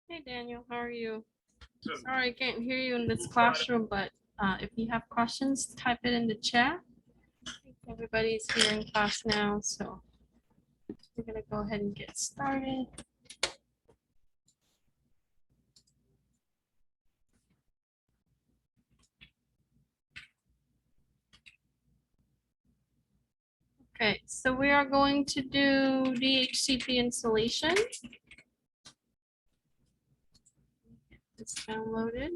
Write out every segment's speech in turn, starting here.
Hey Daniel, how are you? Sorry, I can't hear you in this classroom, but if you have questions, type it in the chat. I think everybody's here in class now, so we're gonna go ahead and get started. Okay, so we are going to do Dhcp installation. It's downloaded.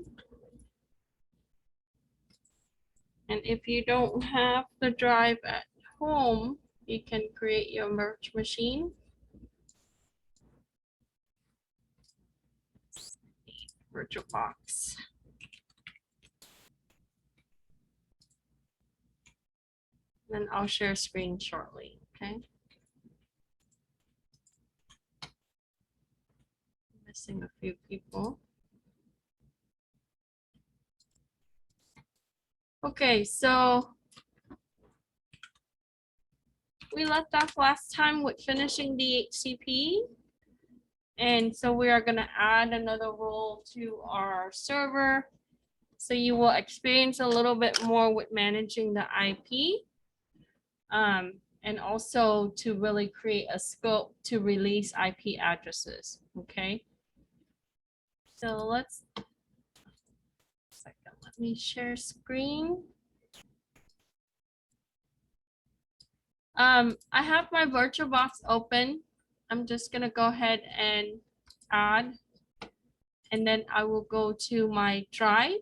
And if you don't have the drive at home, you can create your merge machine. Virtualbox. Then I'll share screen shortly, okay? Missing a few people. Okay, so we left off last time with finishing the Dhcp. And so we are gonna add another role to our server. So you will experience a little bit more with managing the IP. And also to really create a scope to release IP addresses, okay? So let's, let me share screen. I have my Virtualbox open. I'm just gonna go ahead and add, and then I will go to my drive,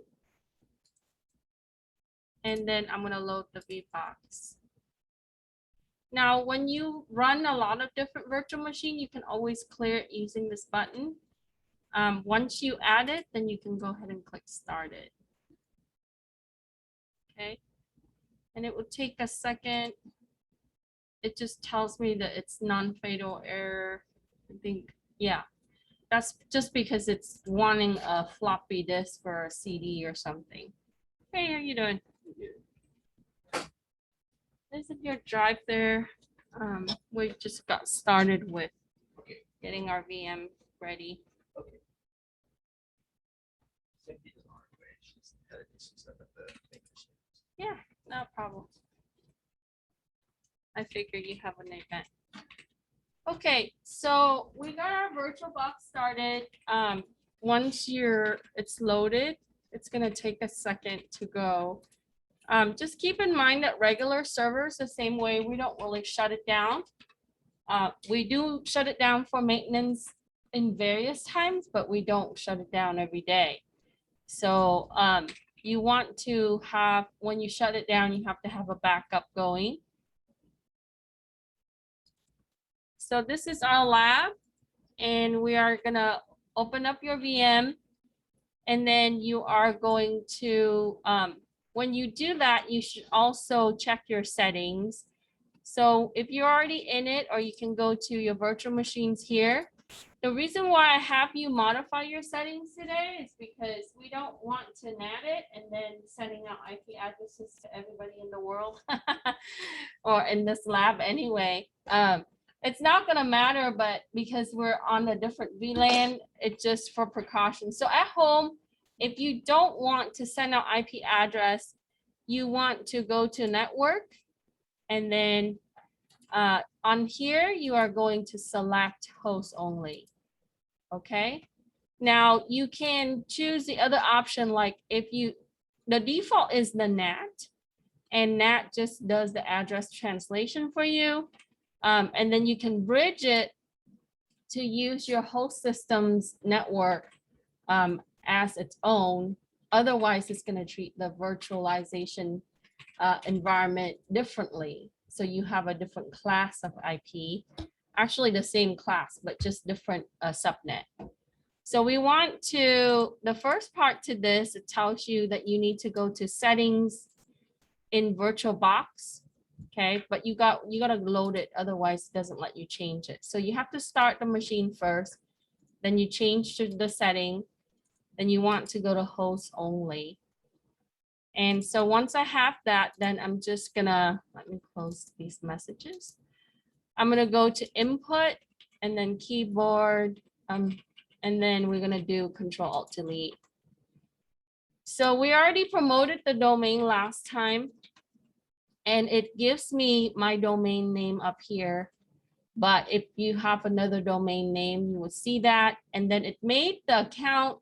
and then I'm gonna load the VBox. Now, when you run a lot of different virtual machines, you can always clear it using this button. Once you add it, then you can go ahead and click start it. Okay, and it will take a second. It just tells me that it's non-fatal error. I think, yeah, that's just because it's wanting a floppy disk or a CD or something. Hey, how you doing? This is your drive there. We just got started with getting our VM ready. Yeah, no problem. I figure you have an event. Okay, so we got our Virtualbox started. Once it's loaded, it's gonna take a second to go. Just keep in mind that regular servers, the same way, we don't really shut it down. We do shut it down for maintenance in various times, but we don't shut it down every day. So you want to have, when you shut it down, you have to have a backup going. So this is our lab, and we are gonna open up your VM, and then you are going to, when you do that, you should also check your settings. So if you're already in it, or you can go to your virtual machines here. The reason why I have you modify your settings today is because we don't want to NAT it and then sending out IP addresses to everybody in the world or in this lab anyway. It's not going to matter, but because we're on a different VLAN, it's just for precaution. So at home, if you don't want to send out IP address, you want to go to network, and then on here, you are going to select host only. Okay. Now you can choose the other option, like the default is the NAT, and NAT just does the address translation for you. And then you can bridge it to use your host system's network as its own. Otherwise, it's going to treat the virtualization environment differently. So you have a different class of IP, actually the same class, but just different subnet. So we want to, the first part to this, it tells you that you need to go to settings in Virtualbox. Okay, but you gotta load it, otherwise it doesn't let you change it. So you have to start the machine first, then you change to the setting, then you want to go to host only. And so once I have that, then I'm just gonna, let me close these messages. I'm gonna go to input and then keyboard and then we're gonna do Control-Alt-Delete. So we already promoted the domain last time, and it gives me my domain name up here. But if you have another domain name, you will see that. And then it made the account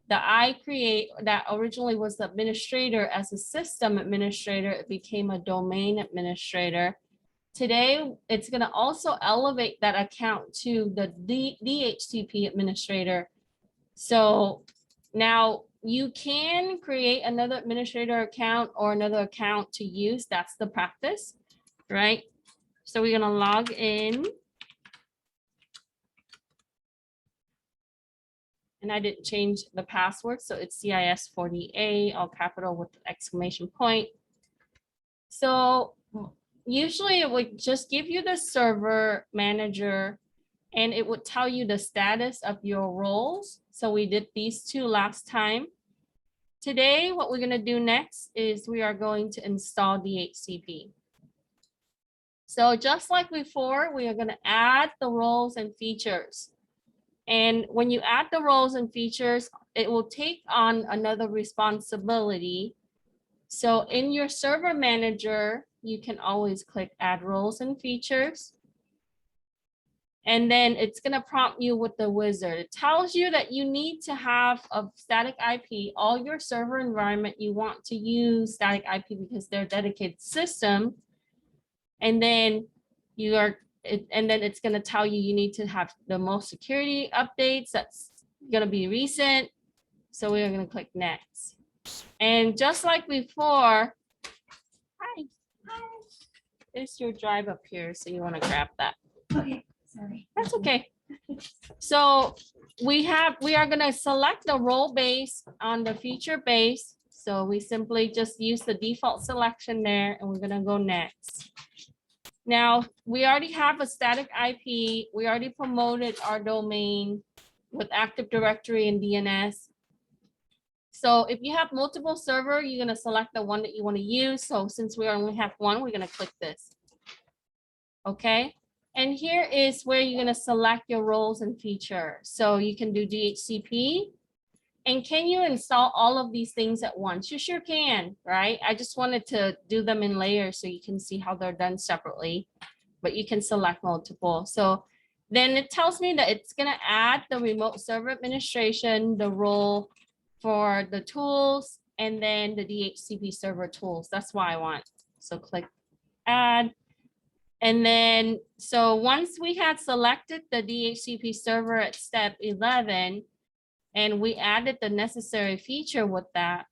that I create that originally was the administrator as a system administrator. It became a domain administrator. Today, it's going to also elevate that account to the DHCP administrator. So now you can create another administrator account or another account to use. That's the practice, right? So we're going to log in. And I didn't change the password, so it's CIS40A, all capital with exclamation point. So usually it would just give you the server manager, and it would tell you the status of your roles. So we did these two last time. Today, what we're going to do next is we are going to install DHCP. So just like before, we are going to add the roles and features. And when you add the roles and features, it will take on another responsibility. So in your server manager, you can always click add roles and features. And then it's going to prompt you with the wizard. It tells you that you need to have a static IP. All your server environment, you want to use static IP because they're a dedicated system. And then it's going to tell you you need to have the most security updates. That's going to be recent. So we are going to click next. And just like before, hi, there's your drive up here. So you want to grab that. Okay, sorry. That's okay. So we are going to select the role base on the feature base. So we simply just use the default selection there, and we're going to go next. Now, we already have a static IP. We already promoted our domain with Active Directory and DNS. So if you have multiple server, you're going to select the one that you want to use. So since we only have one, we're going to click this. Okay. And here is where you're going to select your roles and features. So you can do DHCP. And can you install all of these things at once? You sure can, right? I just wanted to do them in layers so you can see how they're done separately, but you can select multiple. So then it tells me that it's going to add the remote server administration, the role for the tools, and then the DHCP server tools. That's why I want. So click add. And then, so once we had selected the DHCP server at step 11, and we added the necessary feature with that,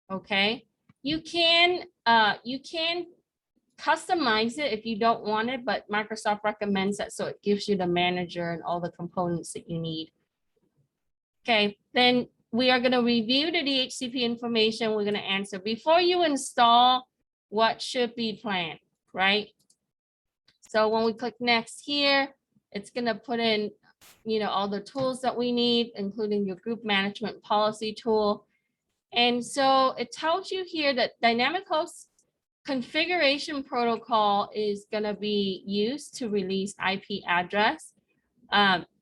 okay, you can customize it if you don't want it, but Microsoft recommends that, so it gives you the manager and all the components that you need. Okay, then we are going to review the DHCP information. We're going to answer before you install what should be planned, right? So when we click next here, it's going to put in, you know, all the tools that we need, including your group management policy tool. And so it tells you here that dynamic host configuration protocol is going to be used to release IP address.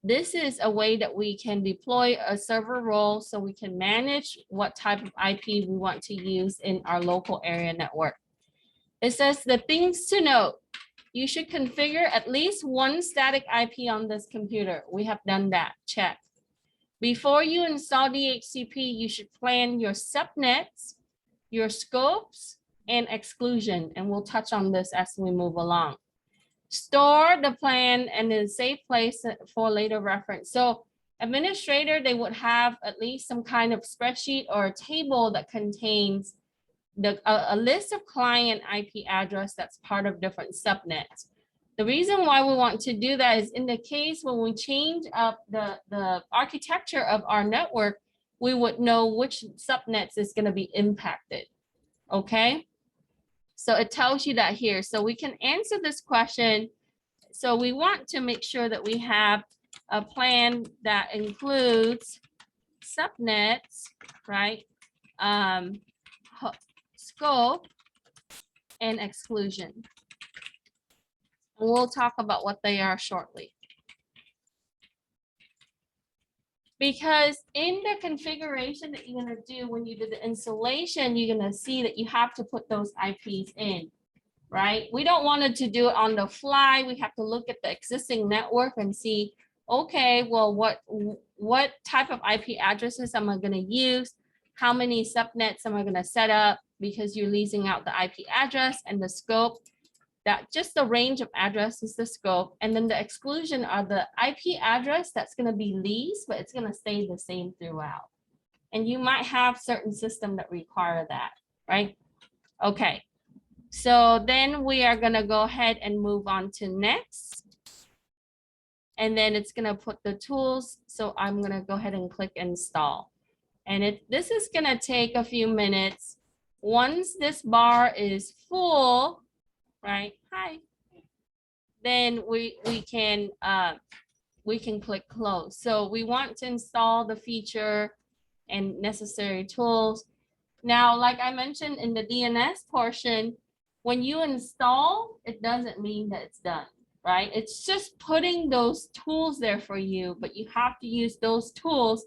This is a way that we can deploy a server role so we can manage what type of IP we want to use in our local area network. It says the things to note. You should configure at least one static IP on this computer. We have done that, check. Before you install DHCP, you should plan your subnets, your scopes, and exclusion. And we'll touch on this as we move along. Store the plan in a safe place for later reference. So administrator, they would have at least some kind of spreadsheet or a table that contains a list of client IP address that's part of different subnets. The reason why we want to do that is in the case when we change up the architecture of our network, we would know which subnets is going to be impacted. Okay, so it tells you that here. So we can answer this question. So we want to make sure that we have a plan that includes subnets, right? Scope and exclusion. We'll talk about what they are shortly. Because in the configuration that you're gonna do when you do the installation, you're gonna see that you have to put those IPs in, right? We don't want to do it on the fly. We have to look at the existing network and see, okay, well, what type of IP addresses am I gonna use? How many subnets am I gonna set up? Because you're leasing out the IP address and the scope. That just the range of address is the scope, and then the exclusion are the IP address that's going to be leased, but it's going to stay the same throughout. And you might have certain systems that require that, right? Okay, so then we are going to go ahead and move on to next. And then it's going to put the tools. So I'm going to go ahead and click install. And this is going to take a few minutes. Once this bar is full, right? Hi. Then we can click close. So we want to install the feature and necessary tools. Now, like I mentioned in the DNS portion, when you install, it doesn't mean that it's done, right? It's just putting those tools there for you, but you have to use those tools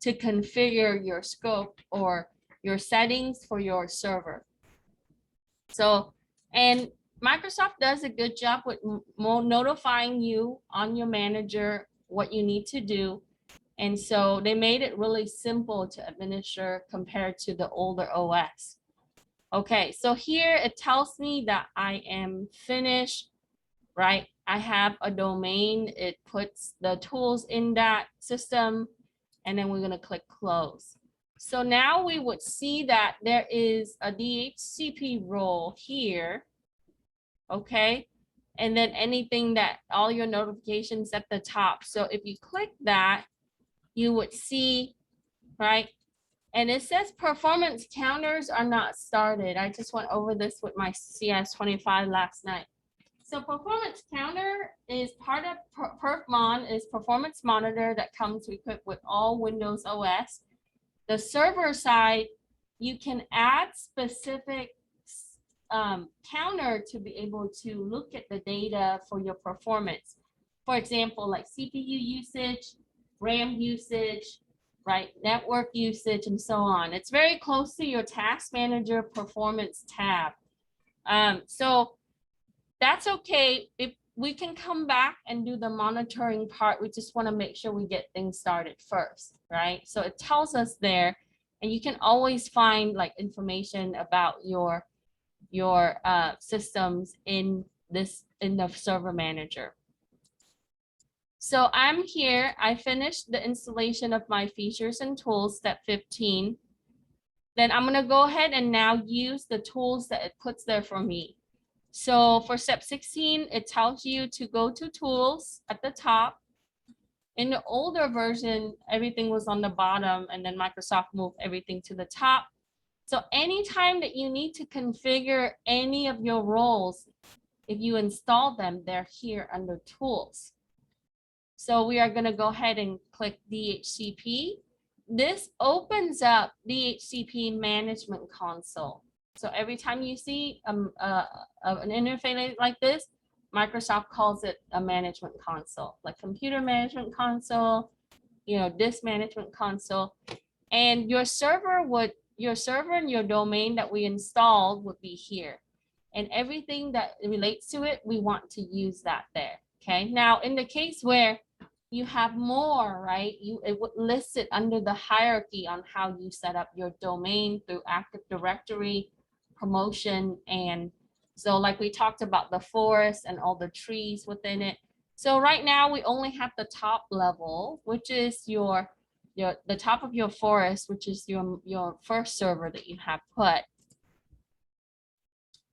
to configure your scope or your settings for your server. So, and Microsoft does a good job with notifying you on your manager what you need to do. And so they made it really simple to administer compared to the older OS. Okay, so here it tells me that I am finished, right? I have a domain. It puts the tools in that system, and then we're going to click close. So now we would see that there is a DHCP role here. Okay, and then anything that all your notifications at the top. So if you click that, you would see, right? And it says performance counters are not started. I just went over this with my CIS25 last night. So performance counter is part of perfmon, is performance monitor that comes equipped with all Windows OS. The server side, you can add specific counter to be able to look at the data for your performance. For example, like CPU usage, RAM usage, right? Network usage, and so on. It's very close to your task manager performance tab. So that's okay. If we can come back and do the monitoring part, we just want to make sure we get things started first, right? So it tells us there, and you can always find like information about your systems in the server manager. So I'm here. I finished the installation of my features and tools, step 15. Then I'm going to go ahead and now use the tools that it puts there for me. So for step 16, it tells you to go to tools at the top. In the older version, everything was on the bottom, and then Microsoft moved everything to the top. So anytime that you need to configure any of your roles, if you install them, they're here under tools. So we are going to go ahead and click DHCP. This opens up DHCP Management Console. So every time you see an interface like this, Microsoft calls it a management console, like computer management console, disk management console. And your server and your domain that we installed would be here. And everything that relates to it, we want to use that there. Okay. Now, in the case where you have more, right? It would list it under the hierarchy on how you set up your domain through Active Directory, promotion, and so like we talked about the forest and all the trees within it. So right now we only have the top level, which is the top of your forest, which is your first server that you have put.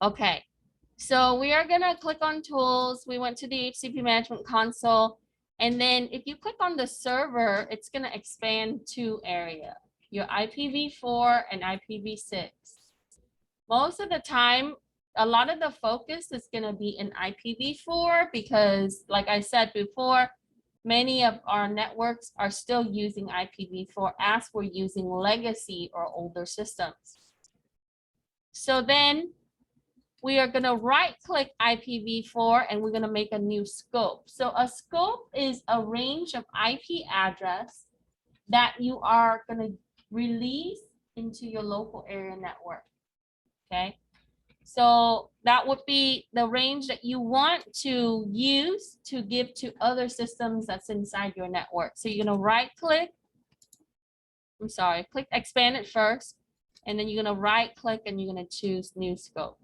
Okay, so we are gonna click on tools. We went to the DHCP Management Console. And then if you click on the server, it's going to expand two areas, your IPv4 and IPv6. Most of the time, a lot of the focus is going to be in IPv4 because, like I said before, many of our networks are still using IPv4 as we're using legacy or older systems. So then we are going to right-click IPv4 and we're going to make a new scope. So a scope is a range of IP address that you are going to release into your local area network. Okay. So that would be the range that you want to use to give to other systems that's inside your network. So you're going to right click. Click expand it first. And then you're going to right click and you're going to choose new scope.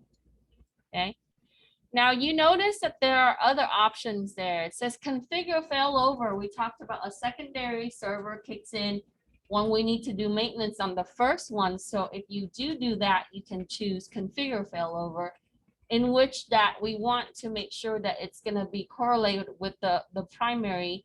Okay. Now you notice that there are other options there. It says configure failover. We talked about a secondary server kicks in when we need to do maintenance on the first one. So if you do that, you can choose configure failover, in which that we want to make sure that it's going to be correlated with the primary.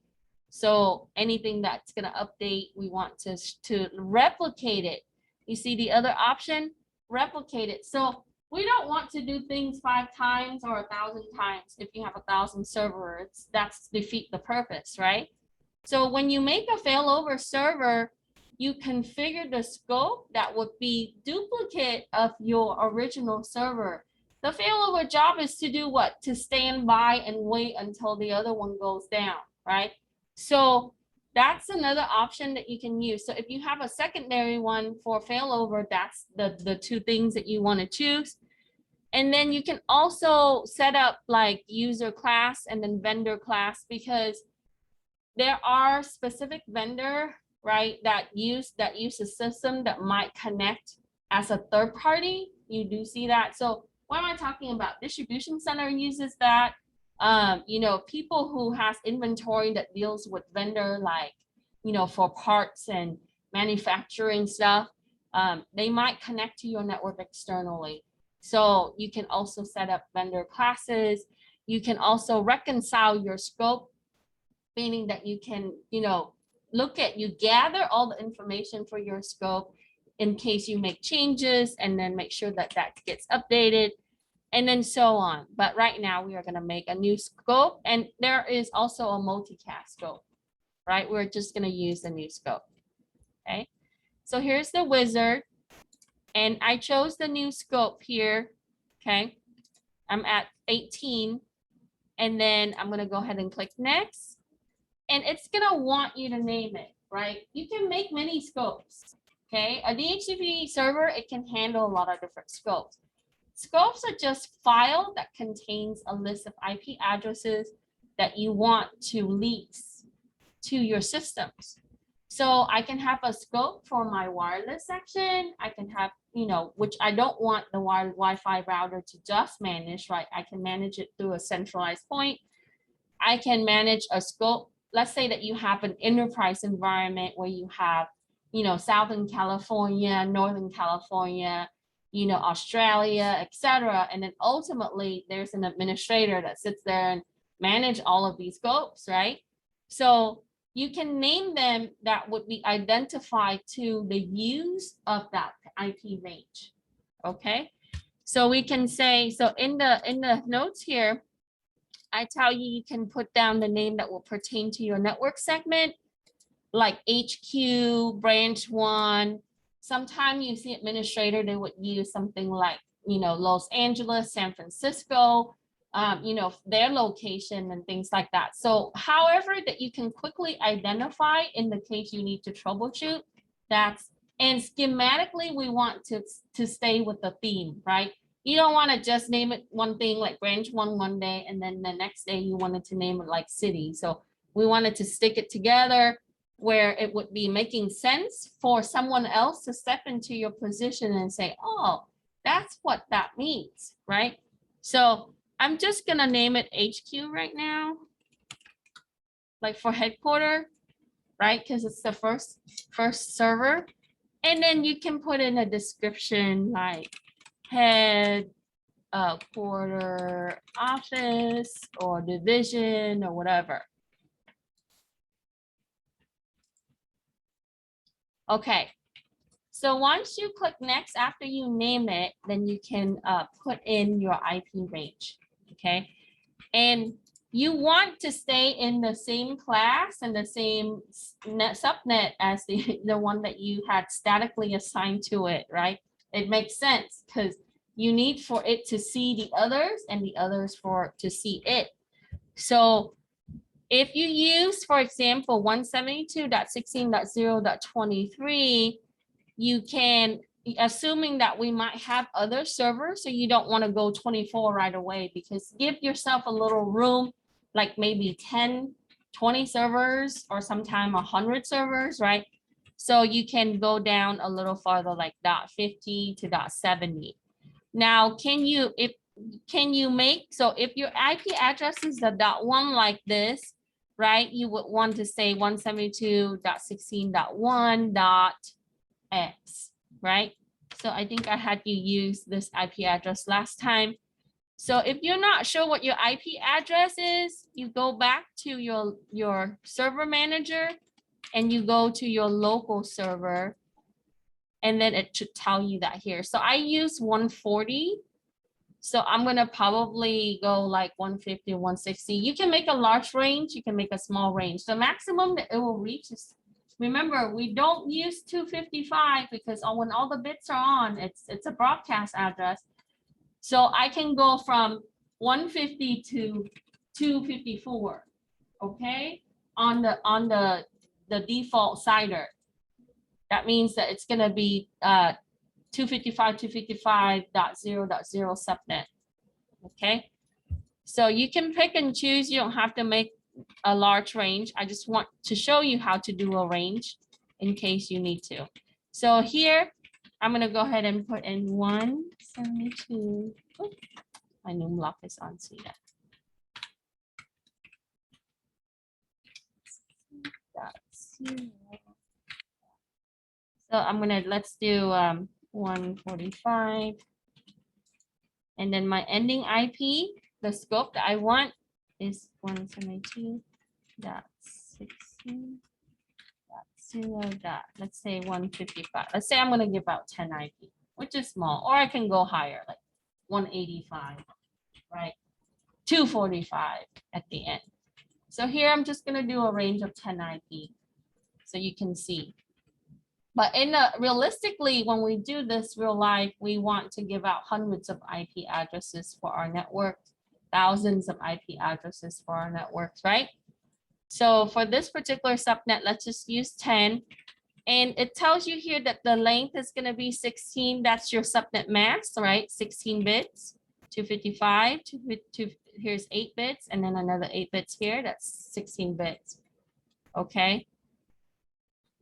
So anything that's going to update, we want to replicate it. You see the other option, replicate it. So we don't want to do things 5 times or 1,000 times. If you have 1,000 servers, that's defeat the purpose, right? So when you make a failover server, you configure the scope that would be duplicate of your original server. The failover job is to do what? To stand by and wait until the other one goes down, right? So that's another option that you can use. So if you have a secondary one for failover, that's the 2 things that you want to choose. And then you can also set up like user class and then vendor class, because there are specific vendor, right, that use a system that might connect as a third party. You do see that. So what am I talking about? Distribution center uses that. You know, people who has inventory that deals with vendor, like, you know, for parts and manufacturing stuff, they might connect to your network externally. So you can also set up vendor classes. You can also reconcile your scope, meaning that you can, you know, you gather all the information for your scope in case you make changes, and then make sure that that gets updated, and then so on. But right now we are going to make a new scope, and there is also a multicast scope, right? We're just going to use the new scope. Okay. So here's the wizard, and I chose the new scope here. Okay. I'm at 18, and then I'm going to go ahead and click next, and it's going to want you to name it, right? You can make many scopes. Okay. A DHCP server, it can handle a lot of different scopes. Scopes are just file that contains a list of IP addresses that you want to lease to your systems. So I can have a scope for my wireless section. I can have, you know, which I don't want the Wi-Fi router to just manage, right? I can manage it through a centralized point. I can manage a scope. Let's say that you have an enterprise environment where you have, you know, Southern California, Northern California, you know, Australia, etc. And then ultimately there's an administrator that sits there and manage all of these scopes, right? So you can name them that would be identified to the use of that IP range. Okay. So we can say, so in the notes here, I tell you, you can put down the name that will pertain to your network segment, like HQ, branch 1. Sometimes you see administrator, they would use something like, you know, Los Angeles, San Francisco, you know, their location and things like that. So however that you can quickly identify in the case you need to troubleshoot, that's, and schematically, we want to stay with the theme, right? You don't want to just name it one thing like branch 1 one day, and then the next day you wanted to name it like city. So we wanted to stick it together where it would be making sense for someone else to step into your position and say, oh, that's what that means, right? So I'm just gonna name it HQ right now, like for headquarter, right? Because it's the first server. And then you can put in a description like head, quarter, office, or division, or whatever. Okay, so once you click next after you name it, then you can put in your IP range, okay? And you want to stay in the same class and the same subnet as the one that you had statically assigned to it, right? It makes sense because you need for it to see the others and the others for to see it. So If you use, for example, 172.16.0.23, you can, assuming that we might have other servers, so you don't want to go 24 right away, because give yourself a little room, like maybe 10, 20 servers, or sometime 100 servers, right? So you can go down a little farther, like .50 to .70. Now, can you make, so if your IP address is the .1 like this, right, you would want to say 172.16.1.x, right? So I think I had you use this IP address last time. So if you're not sure what your IP address is, you go back to your server manager and you go to your local server, and then it should tell you that here. So I use 140. So I'm going to probably go like 150, 160. You can make a large range. You can make a small range. The maximum that it will reach is, remember, we don't use 255 because when all the bits are on, it's a broadcast address. So I can go from 150 to 254, okay, on the default CIDR. That means that it's going to be 255.255.0.0 subnet. Okay, so you can pick and choose. You don't have to make a large range. I just want to show you how to do a range in case you need to. So here, I'm going to go ahead and put in 172. Oh, my new lock is on, see that. So I'm going to, let's do 145. And then my ending IP, the scope that I want is 172.16.0. Let's say 155. Let's say I'm going to give out 10 IP, which is small, or I can go higher, like 185, right? 245 at the end. So here I'm just going to do a range of 10 IP so you can see. But realistically, when we do this real life, we want to give out hundreds of IP addresses for our network, thousands of IP addresses for our networks, right? So for this particular subnet, let's just use 10. And it tells you here that the length is going to be 16. That's your subnet mask, right? 16 bits, 255, here's 8 bits, and then another 8 bits here. That's 16 bits, okay?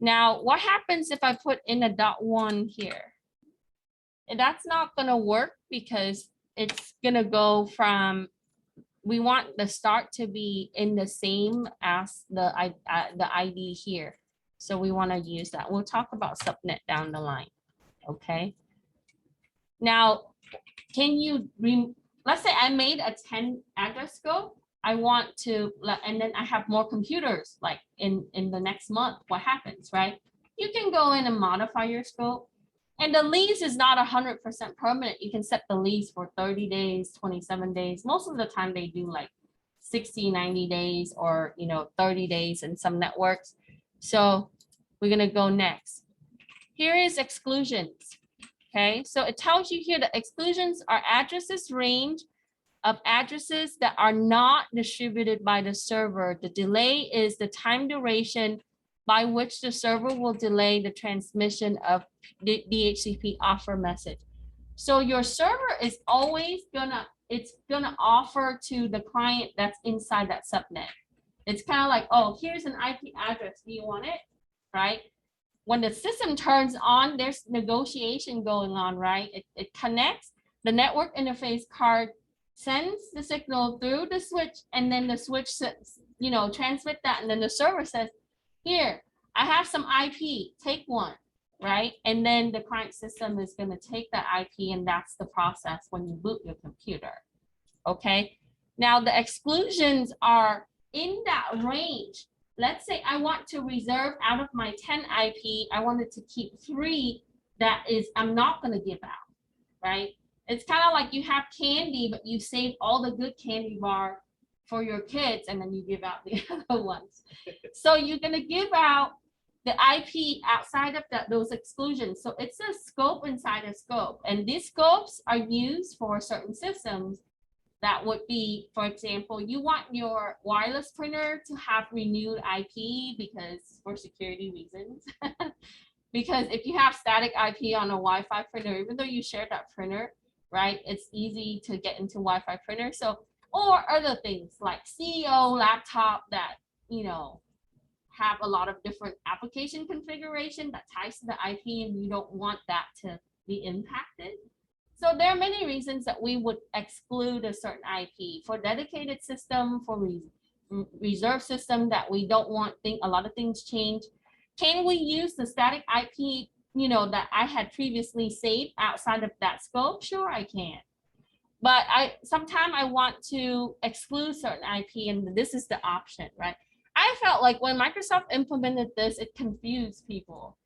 Now, what happens if I put in a .1 here? And that's not going to work because it's going to go from, we want the start to be in the same as the ID here. So we want to use that. We'll talk about subnet down the line, okay? Now, can you, let's say I made a 10 address scope. I want to, and then I have more computers like in the next month, what happens, right? You can go in and modify your scope. And the lease is not 100% permanent. You can set the lease for 30 days, 27 days. Most of the time they do like 60, 90 days or, 30 days in some networks. So we're going to go next. Here is exclusions. Okay, so it tells you here that exclusions are addresses range of addresses that are not distributed by the server. The delay is the time duration by which the server will delay the transmission of the DHCP offer message. So your server is always gonna offer to the client that's inside that subnet. It's kind of like, oh, here's an IP address. Do you want it? Right? When the system turns on, there's negotiation going on, right? It connects, the network interface card sends the signal through the switch, and then the switch, transmit that, and then the server says, here, I have some IP, take one, right? And then the client system is going to take that IP, and that's the process when you boot your computer, okay? Now, the exclusions are in that range. Let's say I want to reserve out of my 10 IP, I wanted to keep 3 that is I'm not going to give out, right? It's kind of like you have candy, but you save all the good candy bar for your kids, and then you give out the other ones. So you're going to give out the IP outside of those exclusions. So it's a scope inside a scope. And these scopes are used for certain systems That would be, for example, you want your wireless printer to have renewed IP because for security reasons. Because if you have static IP on a Wi-Fi printer, even though you share that printer, right, it's easy to get into Wi-Fi printer. So, or other things like CEO laptop that, you know, have a lot of different application configuration that ties to the IP, and you don't want that to be impacted. So there are many reasons that we would exclude a certain IP for dedicated system, for reserve system that we don't want a lot of things change. Can we use the static IP, you know, that I had previously saved outside of that scope? Sure, I can. But sometimes I want to exclude certain IP, and this is the option, right? I felt like when Microsoft implemented this, it confused people.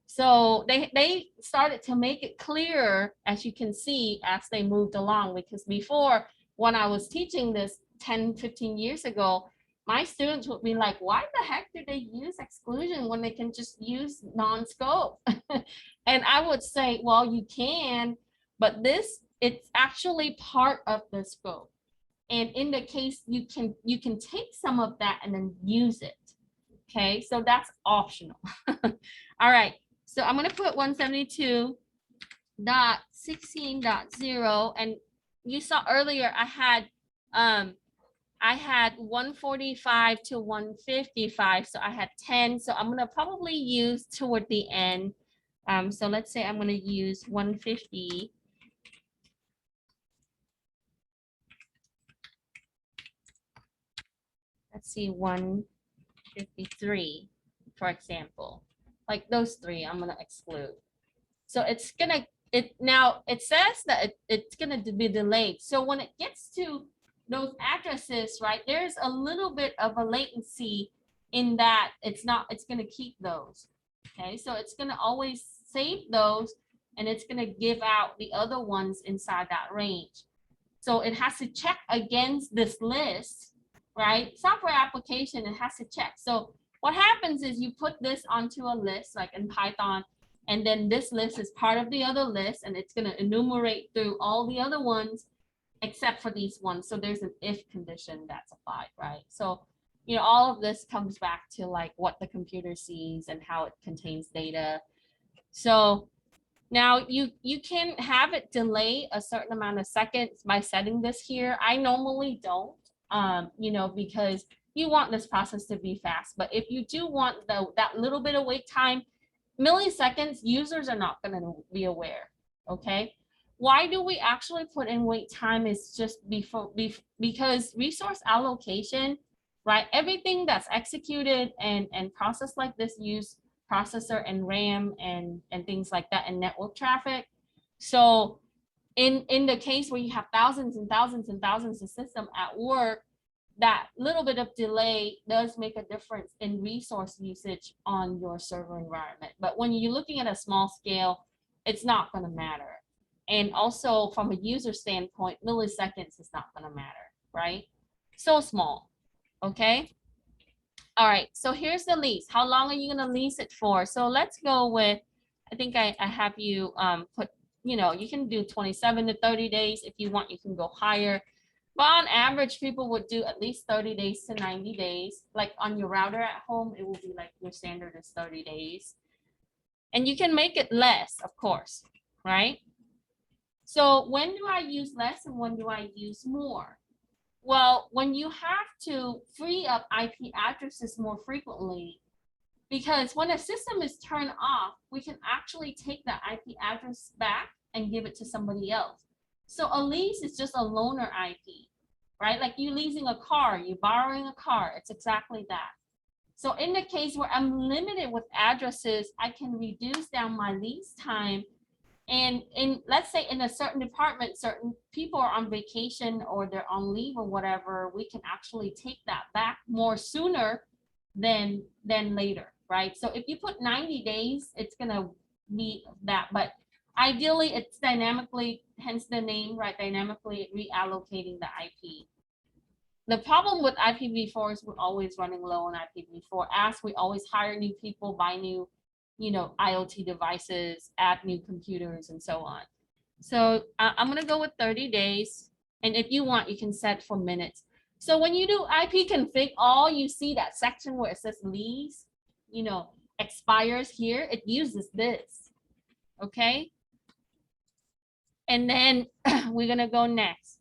So they started to make it clearer, as you can see, as they moved along, because before, when I was teaching this 10, 15 years ago, my students would be like, why the heck do they use exclusion when they can just use non-scope? And I would say, well, you can, but it's actually part of the scope. And in the case, you can take some of that and then use it. Okay, so that's optional. All right, so I'm going to put 172.16.0, and you saw earlier I had 145 to 155, so I had 10. So I'm going to probably use toward the end. So let's say I'm going to use 150. Let's see, 153, for example. Like those three, I'm gonna exclude. So it's gonna, now it says that it's gonna be delayed. So when it gets to those addresses, right, there's a little bit of a latency in that it's gonna keep those. Okay, so it's gonna always save those, and it's gonna give out the other ones inside that range. So it has to check against this list, right? Software application, it has to check. So what happens is you put this onto a list, like in Python, and then this list is part of the other list, and it's going to enumerate through all the other ones except for these ones. So there's an if condition that's applied, right? So, you know, all of this comes back to like what the computer sees and how it contains data. So now you can have it delay a certain amount of seconds by setting this here. I normally don't, you know, because you want this process to be fast. But if you do want that little bit of wait time, milliseconds, users are not going to be aware. Okay. Why do we actually put in wait time is just because resource allocation, right? Everything that's executed and processed like this use processor and RAM and things like that, and network traffic. So in the case where you have thousands and thousands and thousands of systems at work, that little bit of delay does make a difference in resource usage on your server environment. But when you're looking at a small scale, it's not going to matter. And also from a user standpoint, milliseconds is not going to matter, right? So small. Okay. All right. So here's the lease. How long are you going to lease it for? So let's go with, I think I have you put, you know, you can do 27 to 30 days. If you want, you can go higher. But on average, people would do at least 30 days to 90 days. Like on your router at home, it will be like your standard is 30 days. And you can make it less, of course, right? So when do I use less and when do I use more? Well, when you have to free up IP addresses more frequently, because when a system is turned off, we can actually take that IP address back and give it to somebody else. So a lease is just a loaner IP, right? Like you leasing a car, you borrowing a car, it's exactly that. So in the case where I'm limited with addresses, I can reduce down my lease time. And let's say in a certain department, certain people are on vacation or they're on leave or whatever, we can actually take that back more sooner than later, right? So if you put 90 days, it's gonna be that, but ideally it's dynamically, hence the name, right? Dynamically reallocating the IP. The problem with IPv4 is we're always running low on IPv4 as we always hire new people, buy new, you know, IoT devices, add new computers and so on. So I'm going to go with 30 days. And if you want, you can set for minutes. So when you do IP config, all you see that section where it says leaves, you know, expires here, it uses this. Okay. And then we're going to go next.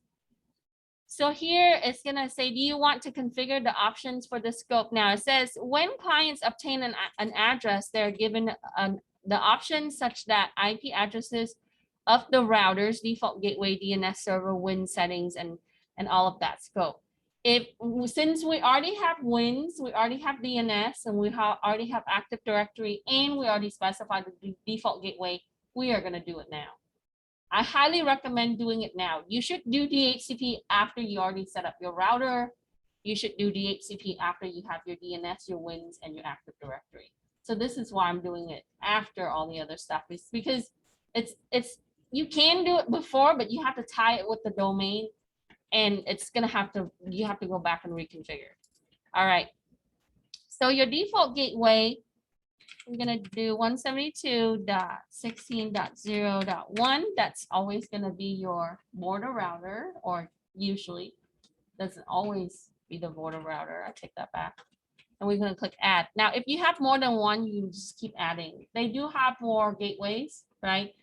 So here it's going to say, do you want to configure the options for the scope? Now it says when clients obtain an address, they're given the options such that IP addresses of the routers, default gateway, DNS server, WIN settings, and all of that scope. Since we already have WINs, we already have DNS, and we already have Active Directory, and we already specified the default gateway, we are going to do it now. I highly recommend doing it now. You should do DHCP after you already set up your router. You should do DHCP after you have your DNS, your WINs, and your Active Directory. So this is why I'm doing it after all the other stuff, is because it's you can do it before, but you have to tie it with the domain, and it's gonna you have to go back and reconfigure. All right. So your default gateway, we're gonna do 172.16.0.1. That's always gonna be your border router, or usually doesn't always be the border router. I take that back. And we're gonna click add. Now, if you have more than one, you just keep adding. They do have more gateways, right?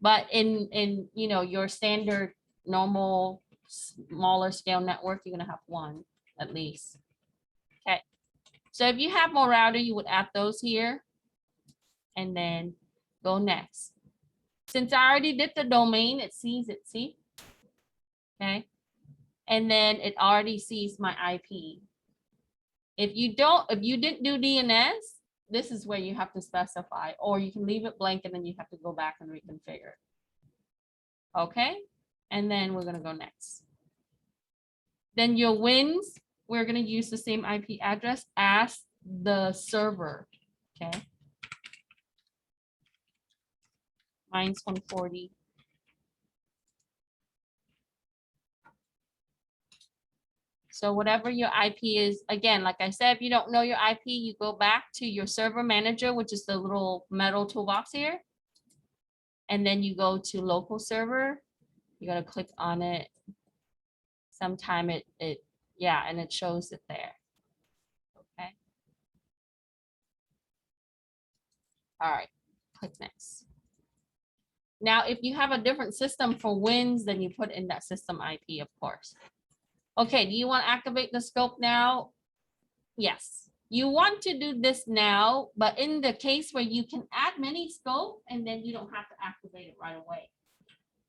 But in you know, your standard normal smaller scale network, you're gonna have one at least. Okay. So if you have more router, you would add those here and then go next. Since I already did the domain, it sees it, see? Okay. And then it already sees my IP. If you didn't do DNS, this is where you have to specify, or you can leave it blank and then you have to go back and reconfigure. Okay. And then we're going to go next. Then your WINs, we're going to use the same IP address as the server. Okay. Mine's 140. So whatever your IP is, again, like I said, if you don't know your IP, you go back to your server manager, which is the little metal toolbox here. And then you go to local server. You got to click on it. Sometime yeah, and it shows it there. Okay. All right, click next. Now, if you have a different system for WINs, then you put in that system IP, of course. Okay, do you want to activate the scope now? Yes, you want to do this now, but in the case where you can add many scope and then you don't have to activate it right away.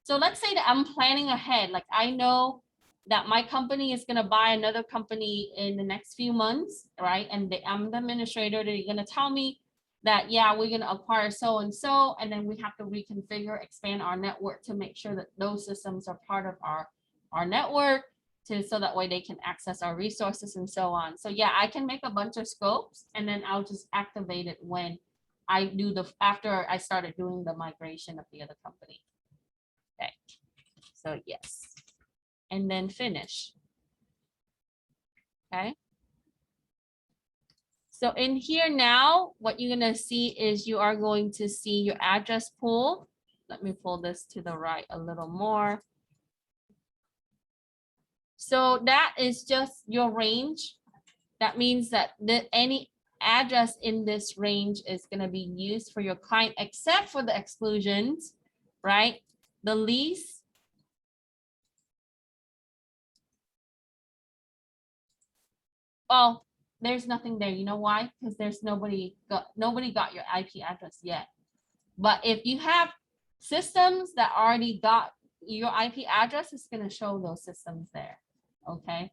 So let's say that I'm planning ahead. Like I know that my company is going to buy another company in the next few months, right? And I'm the administrator. They're going to tell me that, yeah, we're going to acquire so and so, and then we have to reconfigure, expand our network to make sure that those systems are part of our network, so that way they can access our resources and so on. So yeah, I can make a bunch of scopes and then I'll just activate it when I do after I started doing the migration of the other company. Okay, so yes, and then finish. Okay. So in here now, what you're gonna see is you are going to see your address pool. Let me pull this to the right a little more. So that is just your range. That means that any address in this range is going to be used for your client, except for the exclusions, right? The lease. Oh, there's nothing there. You know why? Because there's nobody got your IP address yet. But if you have systems that already got your IP address, it's going to show those systems there. Okay.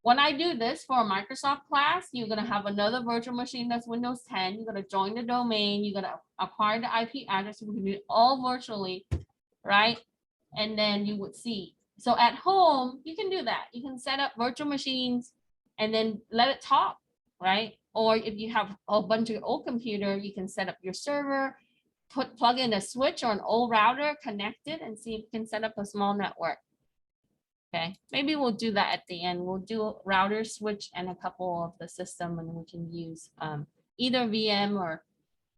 When I do this for a Microsoft class, you're going to have another virtual machine that's Windows 10. You're going to join the domain. You're going to acquire the IP address. We can do it all virtually, right? And then you would see. So at home, you can do that. You can set up virtual machines and then let it talk, right? Or if you have a bunch of old computer, you can set up your server, plug in a switch or an old router, connect it, and see if you can set up a small network. Okay, maybe we'll do that at the end. We'll do a router switch and a couple of the system, and we can use either VM or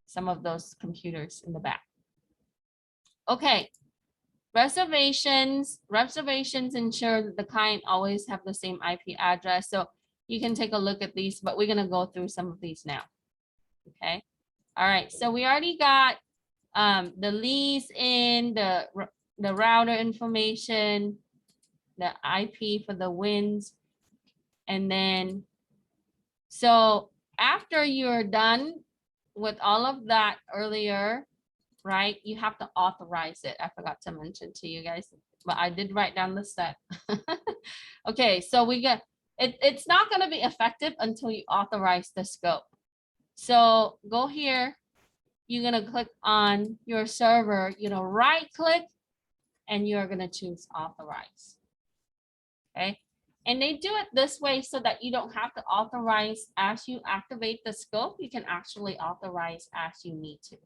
some of those computers in the back. Okay, Reservations ensure that the client always have the same IP address. So you can take a look at these, but we're going to go through some of these now. Okay. All right. So we already got the lease in, the router information, the IP for the wins. And then, so after you're done with all of that earlier, right, you have to authorize it. I forgot to mention to you guys, but I did write down the step. Okay, so we get it. It's not going to be effective until you authorize the scope. So go here. You're going to click on your server, right click, and you're going to choose authorize. Okay. And they do it this way so that you don't have to authorize as you activate the scope. You can actually authorize as you need to.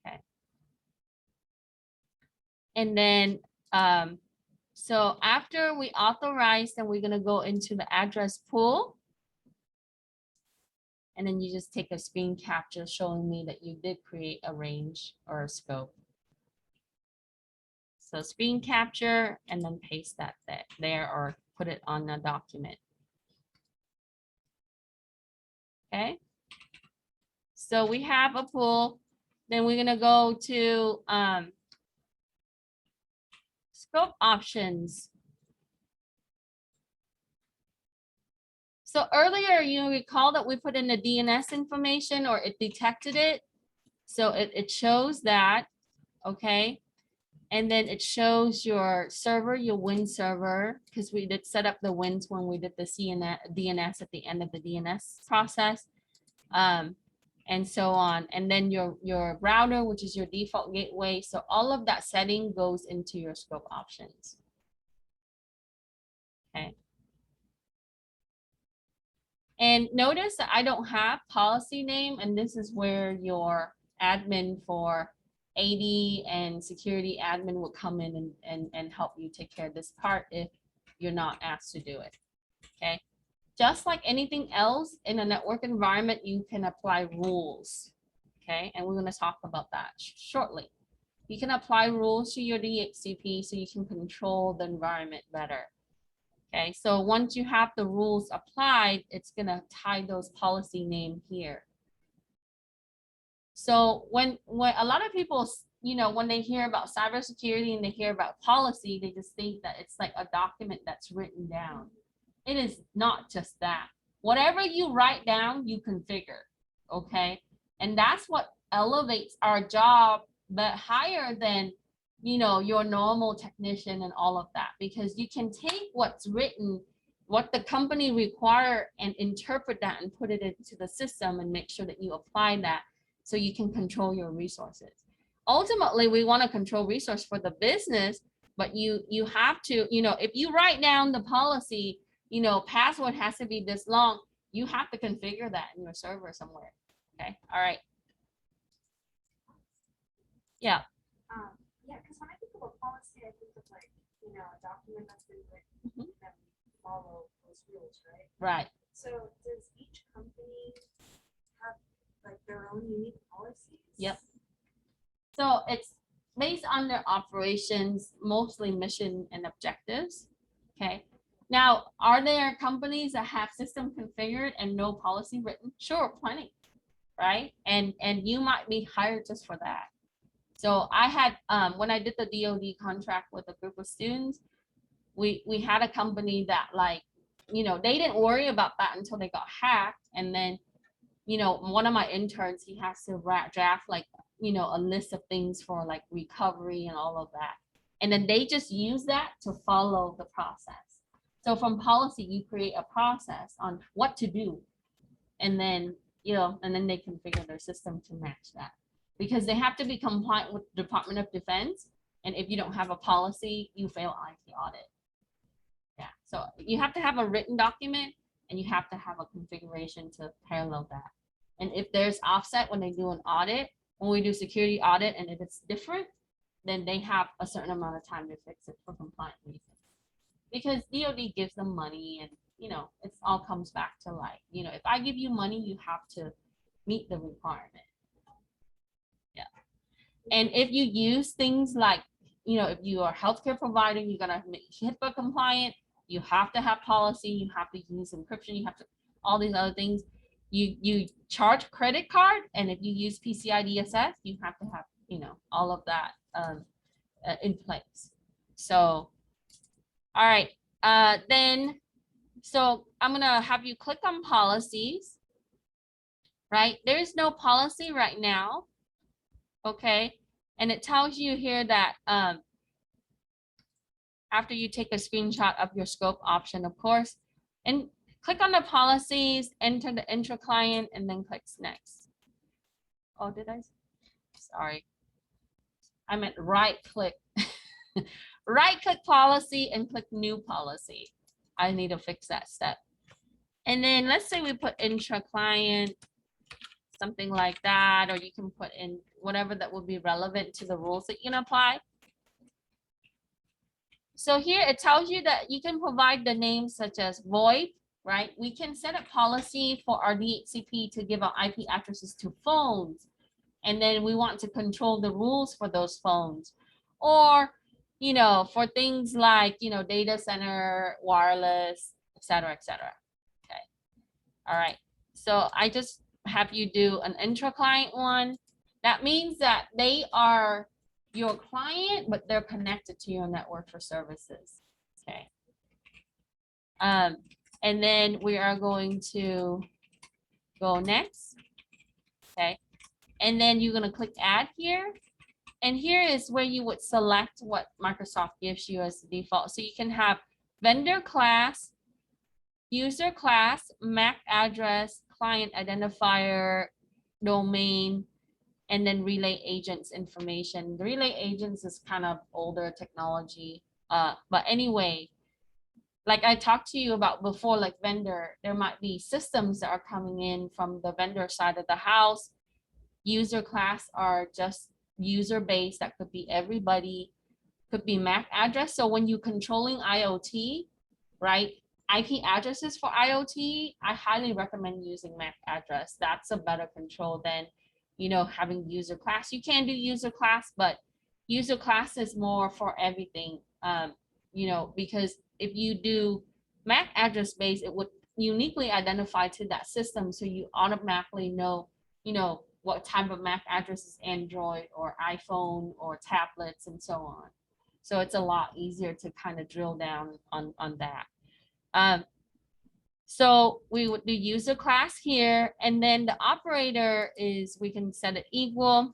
Okay. And then, so after we authorize, then we're going to go into the address pool. And then you just take a screen capture showing me that you did create a range or a scope. So screen capture and then paste that there or put it on a document. Okay. So we have a pool. Then we're going to go to scope options. So earlier, you recall that we put in the DNS information or it detected it. So it shows that, okay. And then it shows your server, your win server, because we did set up the wins when we did the DNS at the end of the DNS process, and so on. And then your router, which is your default gateway. So all of that setting goes into your scope options. Okay. And notice that I don't have policy name, and this is where your admin for AD and security admin will come in and help you take care of this part if you're not asked to do it. Okay. Just like anything else in a network environment, you can apply rules. Okay. And we're going to talk about that shortly. You can apply rules to your DHCP so you can control the environment better. Okay. So once you have the rules applied, it's going to tie those policy name here. So when a lot of people, when they hear about cybersecurity and they hear about policy, they just think that it's like a document that's written down. It is not just that. Whatever you write down, you configure, okay? And that's what elevates our job, but higher than, your normal technician and all of that, because you can take what's written, what the company require, and interpret that and put it into the system and make sure that you apply that. So you can control your resources. Ultimately, we want to control resource for the business, but you have to, if you write down the policy, password has to be this long, you have to configure that in your server somewhere. Okay. All right. Yeah. Yeah, because when I think of a policy, I think of like, a document that's been written that we follow those rules, right? Right. So does each company have like their own unique policies? Yep. So it's based on their operations, mostly mission and objectives. Okay. Now, are there companies that have system configured and no policy written? Sure, plenty, right? And you might be hired just for that. So I had, when I did the DoD contract with a group of students, we had a company that they didn't worry about that until they got hacked. And then, one of my interns, he has to draft a list of things for like recovery and all of that. And then they just use that to follow the process. So from policy, you create a process on what to do. And then, and then they configure their system to match that. Because they have to be compliant with the Department of Defense. And if you don't have a policy, you fail IT audit. Yeah, so you have to have a written document and you have to have a configuration to parallel that. And if there's offset when they do an audit, when we do security audit, and if it's different, then they have a certain amount of time to fix it for compliant reasons. Because DoD gives them money and, it all comes back to if I give you money, you have to meet the requirement. And if you use things like, if you are a healthcare provider, you're gonna make HIPAA compliant, you have to have policy, you have to use encryption, you have to, all these other things. You charge credit card, and if you use PCI DSS, you have to have, all of that in place. So, all right, then, so I'm gonna have you click on policies, right? There's no policy right now, okay? And it tells you here that after you take a screenshot of your scope option, of course, and click on the policies, enter the intro client, and then click next. Oh, did I? Sorry. I meant right click. Right click policy and click new policy. I need to fix that step. And then let's say we put intra client, something like that, or you can put in whatever that would be relevant to the rules that you can apply. So here it tells you that you can provide the names such as void, right? We can set a policy for our DHCP to give out IP addresses to phones. And then we want to control the rules for those phones. Or, for things like, data center, wireless, et cetera, et cetera. Okay. All right. So I just have you do an intra client one. That means that they are your client, but they're connected to your network for services. Okay. And then we are going to go next. Okay. And then you're going to click add here. And here is where you would select what Microsoft gives you as the default. So you can have vendor class, user class, MAC address, client identifier, domain, and then relay agents information. The relay agents is kind of older technology. But anyway, like I talked to you about before, like vendor, there might be systems that are coming in from the vendor side of the house. User class are just user base, that could be everybody, could be MAC address. So when you're controlling IoT, right, IP addresses for IoT, I highly recommend using MAC address. That's a better control than, having user class. You can do user class, but user class is more for everything, because if you do MAC address base, it would uniquely identify to that system. So you automatically know, what type of MAC address is Android or iPhone or tablets and so on. So it's a lot easier to kind of drill down on that. So we would do user class here, and then the operator is, we can set it equal.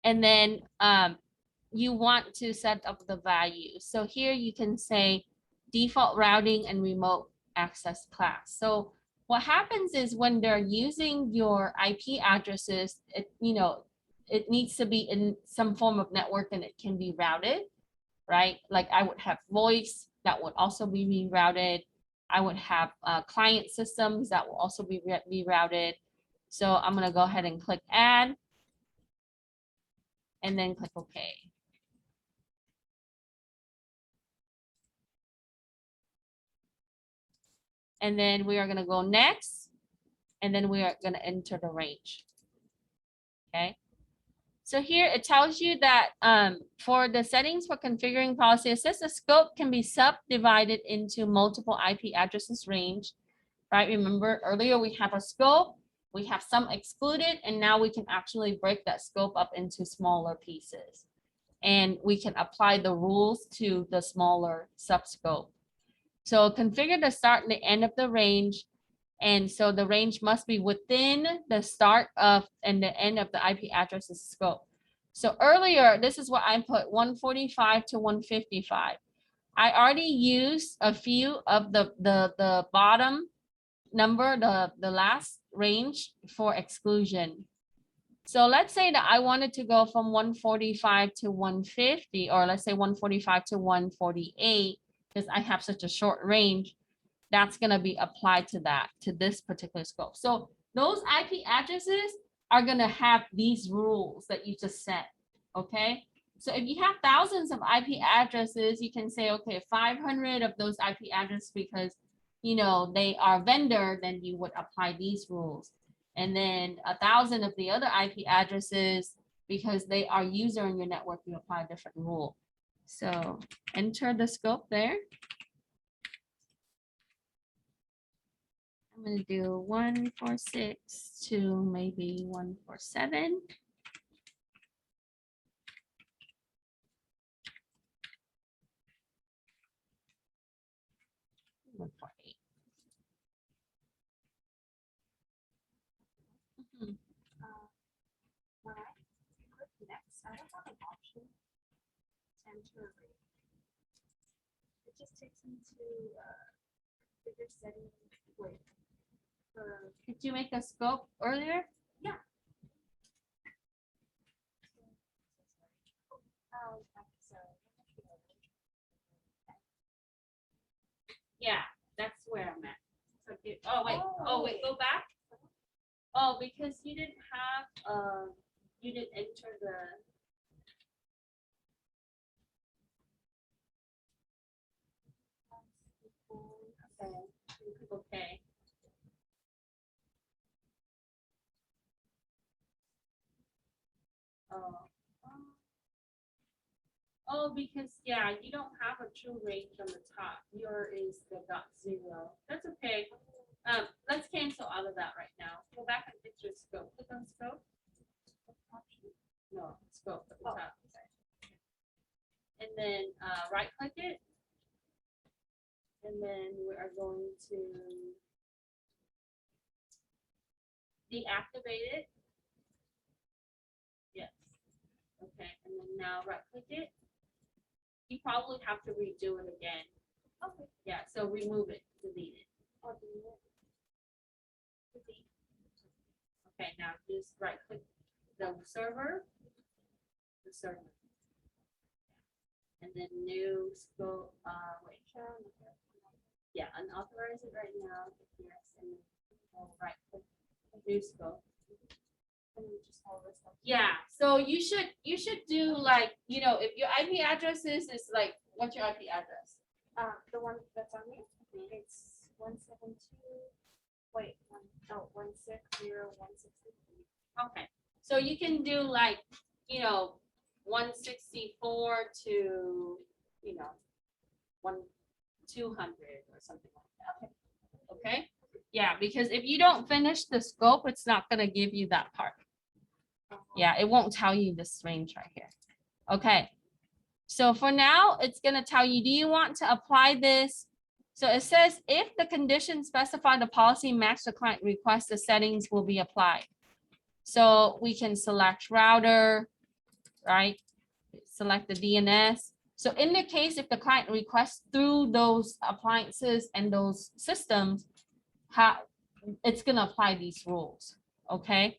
And then you want to set up the value. So here you can say default routing and remote access class. So what happens is when they're using your IP addresses, it needs to be in some form of network and it can be routed, right? Like I would have voice that would also be rerouted. I would have client systems that will also be rerouted. So I'm going to go ahead and click add and then click OK. And then we are going to go next, and then we are going to enter the range. Okay. So here it tells you that for the settings for configuring policy, it says the scope can be subdivided into multiple IP addresses range, right? Remember earlier we have a scope, we have some excluded, and now we can actually break that scope up into smaller pieces. And we can apply the rules to the smaller subscope. So configure the start and the end of the range. And so the range must be within the start of and the end of the IP addresses scope. So earlier, this is what I put 145 to 155. I already used a few of the bottom number, the last range for exclusion. So let's say that I wanted to go from 145 to 150, or let's say 145 to 148, because I have such a short range. That's going to be applied to this particular scope. So those IP addresses are going to have these rules that you just set. Okay. So if you have thousands of IP addresses, you can say, okay, 500 of those IP addresses, because, they are vendor, then you would apply these rules. And then 1,000 of the other IP addresses, because they are user in your network, you apply a different rule. So enter the scope there. I'm gonna do 146 to maybe 147. 148. Mhm. When I click next, I don't have an option to enter a rate. It just takes me to figure setting. Wait. Did you make a scope earlier? Yeah. Oh, so Yeah, that's where I'm at. So oh wait, go back. Oh, because you didn't have you didn't enter the okay. Oh, because yeah, you don't have a true range on the top. Your is the .0. That's okay. Let's cancel out of that right now. Go back and fix your scope. Click on scope. No, scope at the top. And then right click it. And then we are going to deactivate it. Yes. Okay. And then now right click it. You probably have to redo it again. Okay. Yeah. So remove it, delete it. I'll delete it. Delete. Okay. Now just right click the server. The server. And then new scope. Wait. Yeah. Unauthorize it right now. Yes. And then right click new scope. And then just all this stuff. Yeah, so you should do like, you know, if your IP address is like, what's your IP address? The one that's on here, it's 172. Wait, 160.163. Okay, so you can do like, you know, 164 to, you know, 200 or something like that. Okay, yeah, because if you don't finish the scope, it's not gonna give you that part. Yeah, it won't tell you this range right here. Okay. So for now, it's going to tell you, do you want to apply this? So it says if the conditions specify the policy match the client request, the settings will be applied. So we can select router, right? Select the DNS. So in the case, if the client requests through those appliances and those systems, it's going to apply these rules. Okay.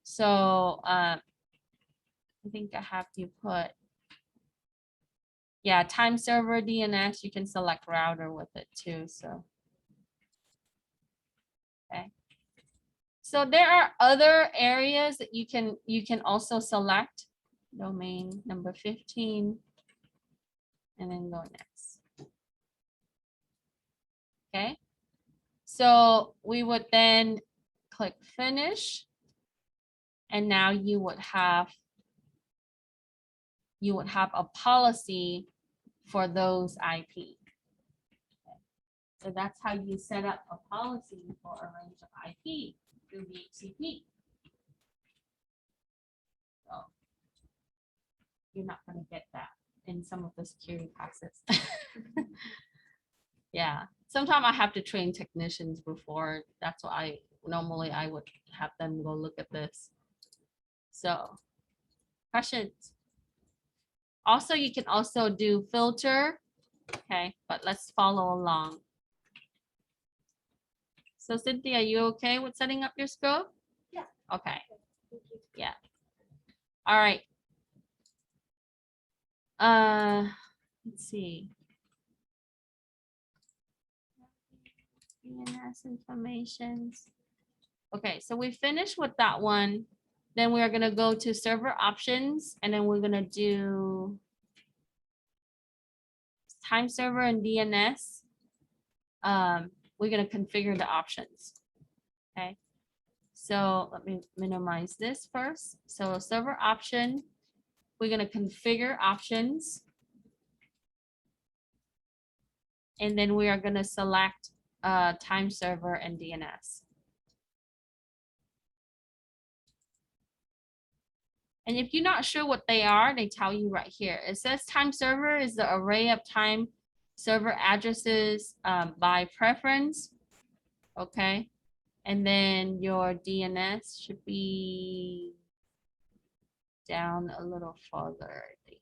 So I think I have you put, yeah, time server DNS, you can select router with it too, so. Okay. So there are other areas that you can also select. Domain number 15, and then go next. Okay. So we would then click finish. And now you would have a policy for those IP. So that's how you set up a policy for a range of IP through DHCP. So you're not going to get that in some of the security classes. Yeah, sometimes I have to train technicians before. That's why normally I would have them go look at this. So questions? Also, you can also do filter. Okay, but let's follow along. So Cynthia, are you okay with setting up your scope? Yeah. Okay. Thank you. Yeah. All right. Let's see. DNS informations. Okay, so we finished with that one. Then we are going to go to server options, and then we're going to do time server and DNS. We're going to configure the options. Okay. So let me minimize this first. So server option, we're going to configure options. And then we are going to select time server and DNS. And if you're not sure what they are, they tell you right here. It says time server is the array of time server addresses by preference. Okay. And then your DNS should be down a little further, I think.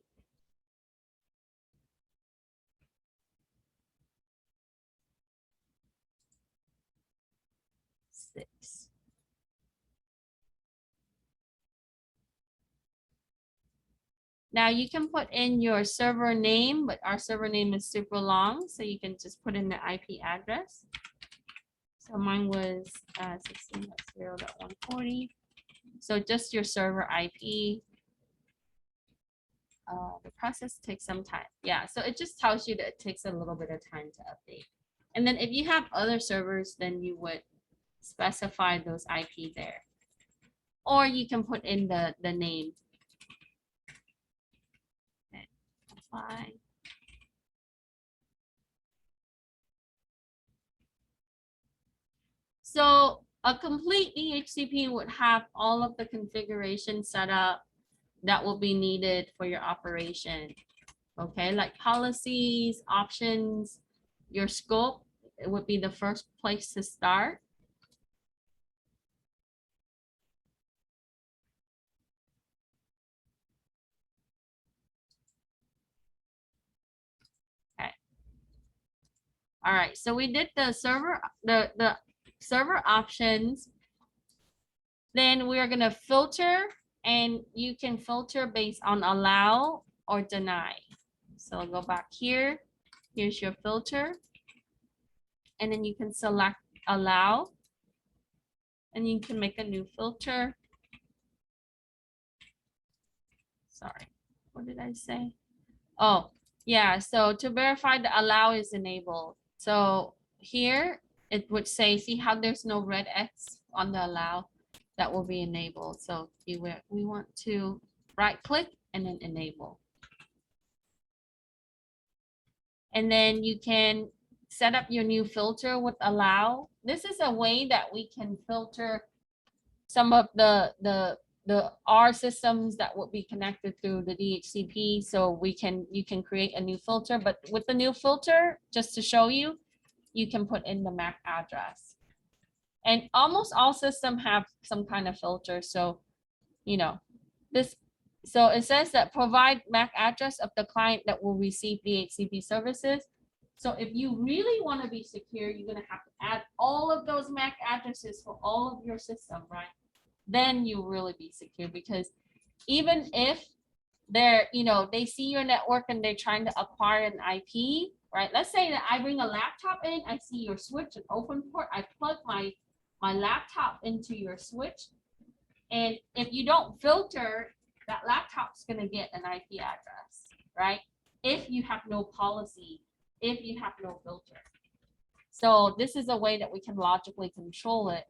Six. Now you can put in your server name, but our server name is super long, so you can just put in the IP address. So mine was 16.0.140. So just your server IP. The process takes some time. Yeah, so it just tells you that it takes a little bit of time to update. And then if you have other servers, then you would specify those IP there. Or you can put in the name. Okay. Apply. So a complete DHCP would have all of the configuration set up that will be needed for your operation. Okay, like policies, options, your scope, it would be the first place to start. Okay. All right, so we did the server options. Then we are going to filter, and you can filter based on allow or deny. So I'll go back here. Here's your filter. And then you can select allow. And you can make a new filter. Sorry, what did I say? Oh, yeah, so to verify the allow is enabled. So here it would say, see how there's no red X on the allow? That will be enabled. So we want to right click and then enable. And then you can set up your new filter with allow. This is a way that we can filter some of the R systems that will be connected through the DHCP. So you can create a new filter, but with the new filter, just to show you, you can put in the MAC address. And almost all systems have some kind of filter. So, you know, so it says that provide MAC address of the client that will receive DHCP services. So if you really want to be secure, you're going to have to add all of those MAC addresses for all of your system, right? Then you really be secure, because even if they're, they see your network and they're trying to acquire an IP, right? Let's say that I bring a laptop in, I see your switch and open port, I plug my laptop into your switch. And if you don't filter, that laptop's going to get an IP address, right? If you have no policy, if you have no filter. So this is a way that we can logically control it,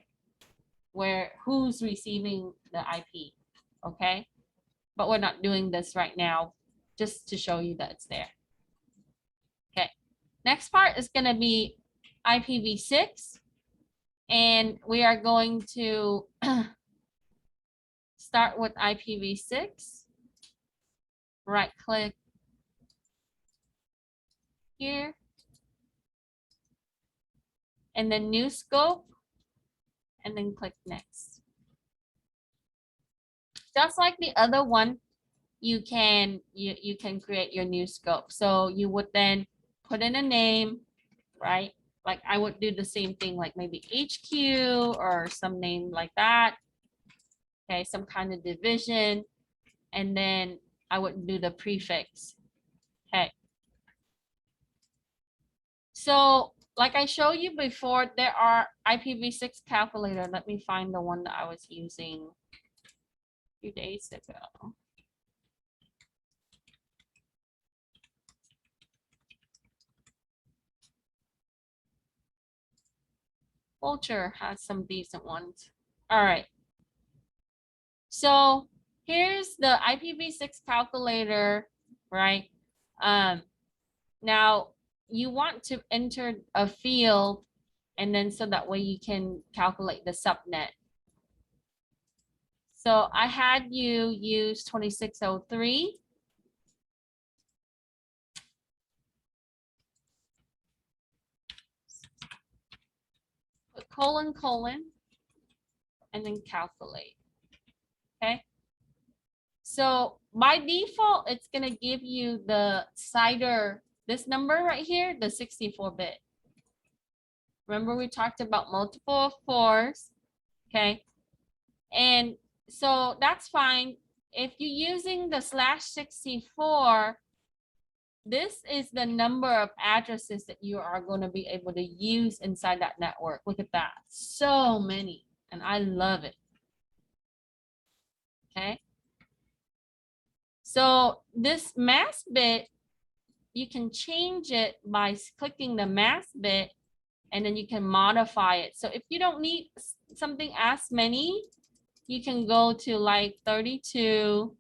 where who's receiving the IP, okay? But we're not doing this right now, just to show you that it's there. Okay, next part is going to be IPv6, and we are going to start with IPv6. Right click here, and then new scope, and then click next. Just like the other one, you can create your new scope. So you would then put in a name, right? Like I would do the same thing, like maybe HQ or some name like that. Okay, some kind of division, and then I would do the prefix. Okay. So like I showed you before, there are Ipv6 Calculator. Let me find the one that I was using a few days ago. Vulture has some decent ones. All right. So here's the IPv6 calculator, right? Now you want to enter a field, and then so that way you can calculate the subnet. So I had you use 2603. Put colon, and then calculate. Okay. So by default, it's going to give you the CIDR, this number right here, the 64-bit. Remember we talked about multiple of 4s. Okay. And so that's fine. If you're using the /64, this is the number of addresses that you are going to be able to use inside that network. Look at that. So many. And I love it. Okay. So this mask bit, you can change it by clicking the mask bit, and then you can modify it. So if you don't need something as many, you can go to like 32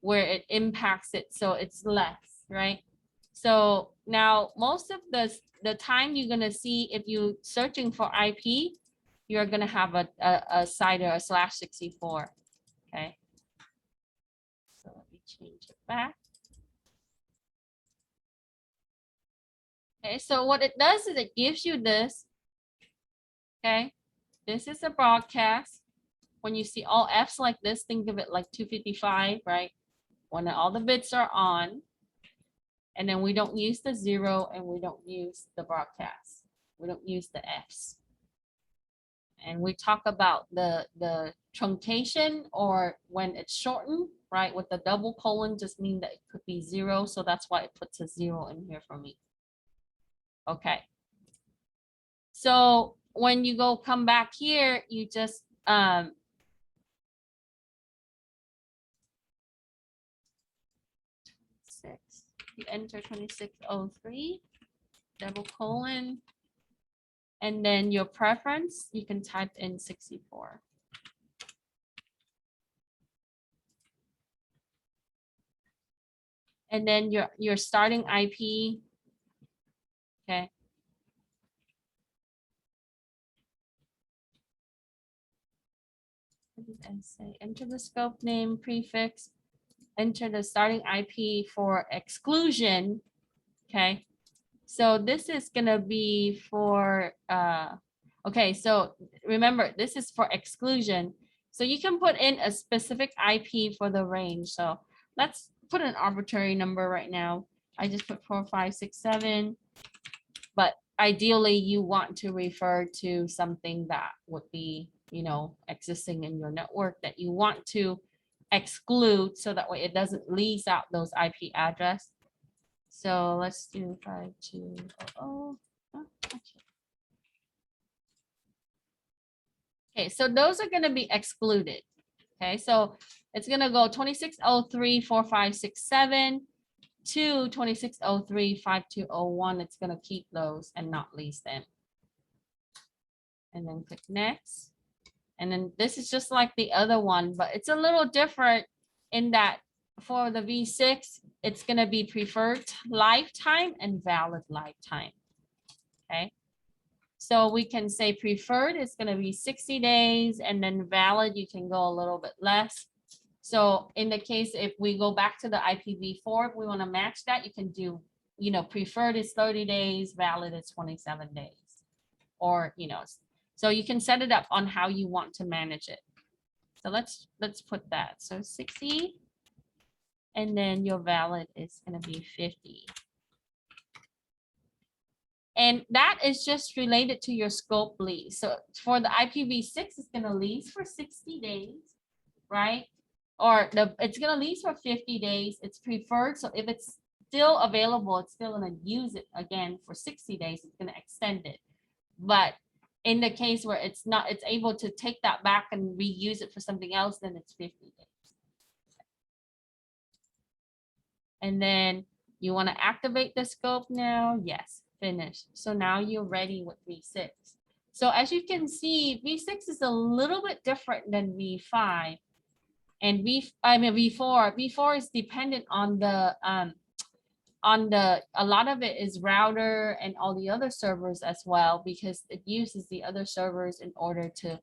where it impacts it, so it's less, right? So now most of the time you're gonna see, if you're searching for IP, you're gonna have a CIDR, a /64. Okay. So let me change it back. Okay, so what it does is it gives you this. Okay, this is a broadcast. When you see all F's like this, think of it like 255, right? When all the bits are on, and then we don't use the 0 and we don't use the broadcast. We don't use the F's. And we talk about the truncation, or when it's shortened, right? With the double colon just mean that it could be 0. So that's why it puts a 0 in here for me. Okay. So when you come back here, you just you enter 2603 double colon, and then your preference, you can type in 64. And then your starting IP. Okay. And say enter the scope name prefix, enter the starting IP for exclusion. Okay. So this is gonna be for okay, so remember this is for exclusion. So you can put in a specific IP for the range. So let's put an arbitrary number right now. I just put 4567, but ideally you want to refer to something that would be, you know, existing in your network that you want to exclude, so that way it doesn't lease out those IP address. So let's do 5200. Okay, so those are going to be excluded. Okay, so it's going to go 26034567 to 26035201. It's going to keep those and not lease them. And then click next. And then this is just like the other one, but it's a little different in that for the V6, it's going to be preferred lifetime and valid lifetime. Okay. So we can say preferred is going to be 60 days, and then valid, you can go a little bit less. So in the case, if we go back to the IPv4, if we want to match that, you can do, you know, preferred is 30 days, valid is 27 days, or, you know, so you can set it up on how you want to manage it. So let's put that. So 60, and then your valid is going to be 50. And that is just related to your scope lease. So for the IPv6, it's going to lease for 60 days, right? Or it's going to lease for 50 days. It's preferred. So if it's still available, it's still going to use it again for 60 days. It's going to extend it. But in the case where it's not, it's able to take that back and reuse it for something else, then it's 50 days. And then you want to activate the scope now? Yes, finish. So now you're ready with V6. So as you can see, V6 is a little bit different than V5. And V4. V4 is dependent on a lot of it is router and all the other servers as well, because it uses the other servers in order to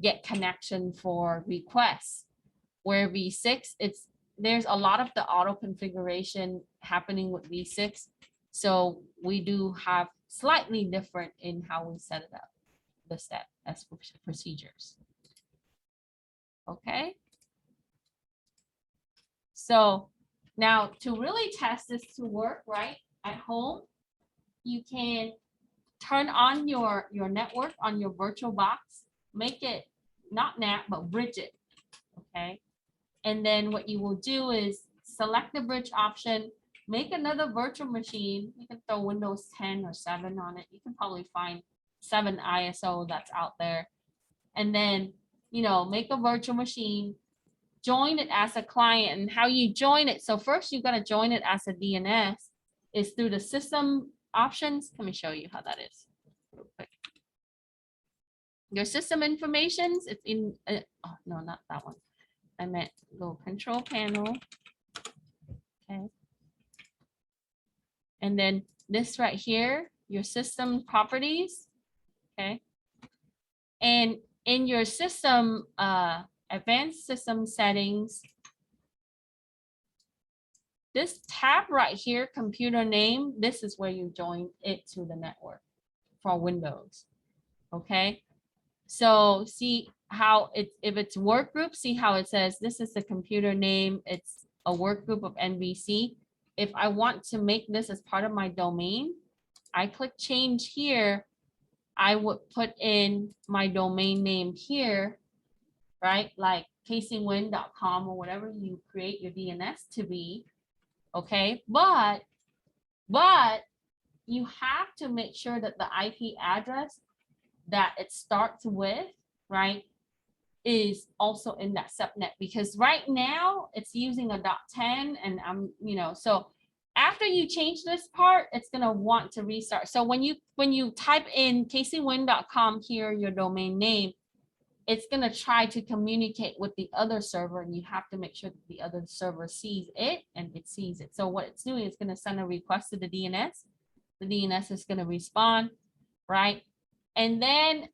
get connection for requests. Where V6, there's a lot of the auto configuration happening with V6. So we do have slightly different in how we set it up, the step as procedures. Okay. So now to really test this to work right at home, you can turn on your network on your Virtualbox, make it not NAT, but bridge it. Okay. And then what you will do is select the bridge option, make another virtual machine. You can throw Windows 10 or 7 on it. You can probably find 7 ISO that's out there. And then, make a virtual machine, join it as a client. And how you join it. So first you got to join it as a DNS is through the system options. Let me show you how that is real quick. Your system informations, it's in, oh, no, not that one. I meant go control panel. Okay. And then this right here, your system properties. Okay. And in your system, advanced system settings, this tab right here, computer name, this is where you join it to the network for Windows. Okay. So see how if it's work group, see how it says this is the computer name, it's a work group of NVC. If I want to make this as part of my domain, I click change here. I would put in my domain name here, right? Like casingwin.com or whatever you create your DNS to be. Okay, but you have to make sure that the IP address that it starts with, right, is also in that subnet, because right now it's using a .10 and I'm, so after you change this part, it's going to want to restart. So when you type in casingwin.com here, your domain name, it's going to try to communicate with the other server, and you have to make sure that the other server sees it and it sees it. So what it's doing is going to send a request to the DNS. The DNS is going to respond, right? And then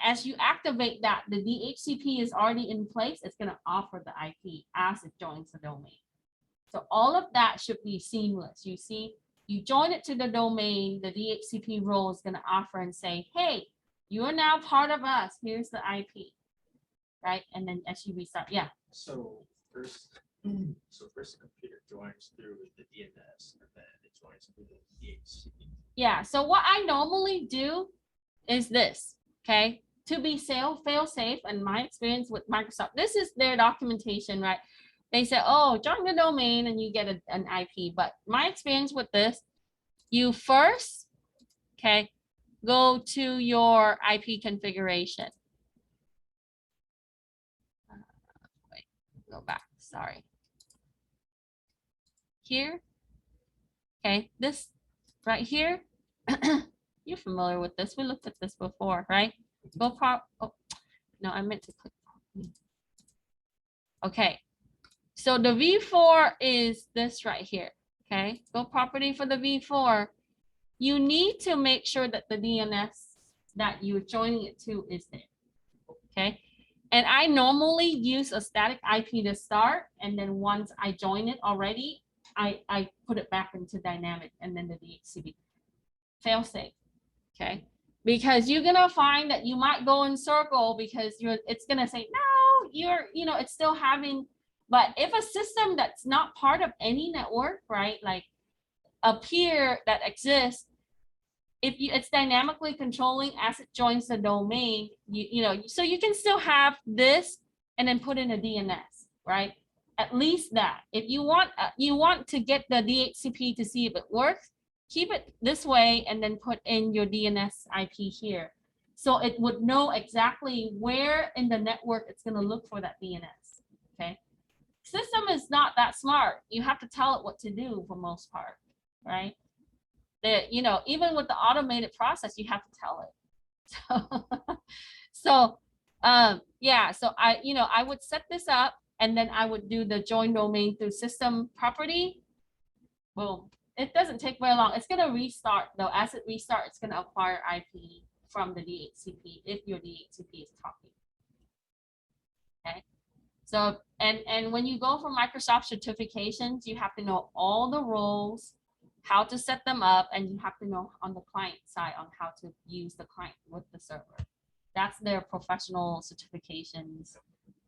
as you activate that, the DHCP is already in place. It's going to offer the IP as it joins the domain. So all of that should be seamless. You see, you join it to the domain, the DHCP role is going to offer and say, hey, you are now part of us. Here's the IP, right? And then as you restart, yeah. So first the computer joins through the DNS, and then it joins through the DHCP. Yeah. So what I normally do is this, okay? To be fail safe, and my experience with Microsoft, this is their documentation, right? They say, oh, join the domain and you get an IP. But my experience with this, you first, okay, go to your IP configuration. Wait, go back, sorry. Here, okay, this right here, you're familiar with this. We looked at this before, right? Go oh, no, I meant to click. Okay, so the V4 is this right here, okay? Go property for the V4. You need to make sure that the DNS that you're joining it to is there, okay? And I normally use a static IP to start, and then once I join it already, I put it back into dynamic and then the DHCP. Fail safe, okay? Because you're gonna find that you might go in circle because it's gonna say, no, it's still having, but if a system that's not part of any network, right, like a peer that exists, if it's dynamically controlling as it joins the domain, so you can still have this and then put in a DNS, right? At least that. If you want to get the DHCP to see if it works, keep it this way and then put in your DNS IP here. So it would know exactly where in the network it's going to look for that DNS, okay? System is not that smart. You have to tell it what to do for most part, right? That, even with the automated process, you have to tell it. So, yeah, so I would set this up and then I would do the join domain through system property. Boom. It doesn't take very long. It's gonna restart though. As it restarts, it's gonna acquire IP from the DHCP if your DHCP is talking. Okay. So, and when you go for Microsoft certifications, you have to know all the roles, how to set them up, and you have to know on the client side on how to use the client with the server. That's their professional certifications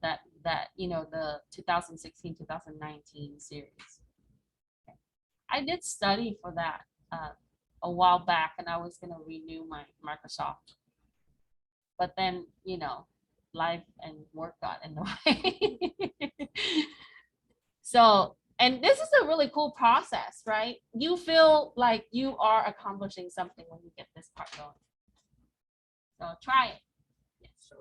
that the 2016, 2019 series. Okay. I did study for that a while back, and I was going to renew my Microsoft. But then, life and work got in the way. So, and this is a really cool process, right? You feel like you are accomplishing something when you get this part going. So try it. So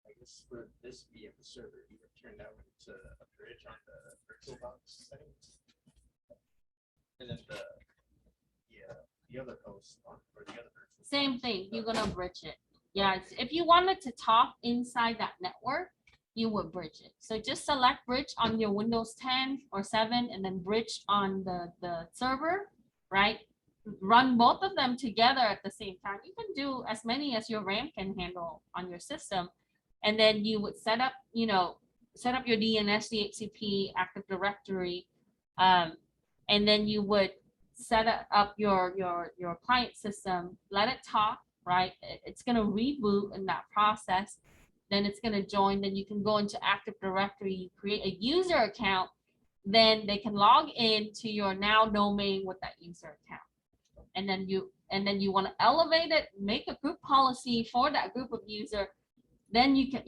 I guess for this VM server, you would turn that one to a bridge on the Virtualbox settings. And then the other host on or the other virtual Same thing, you're gonna bridge it. Yeah, if you wanted to talk inside that network, you would bridge it. So just select bridge on your Windows 10 or 7 and then bridge on the server, right? Run both of them together at the same time. You can do as many as your RAM can handle on your system. And then you would set up your DNS, DHCP, Active Directory, and then you would set up your client system, let it talk, right? It's going to reboot in that process. Then it's going to join. Then you can go into Active Directory, create a user account. Then they can log in to your now domain with that user account. And then you want to elevate it, make a group policy for that group of user. Then you can,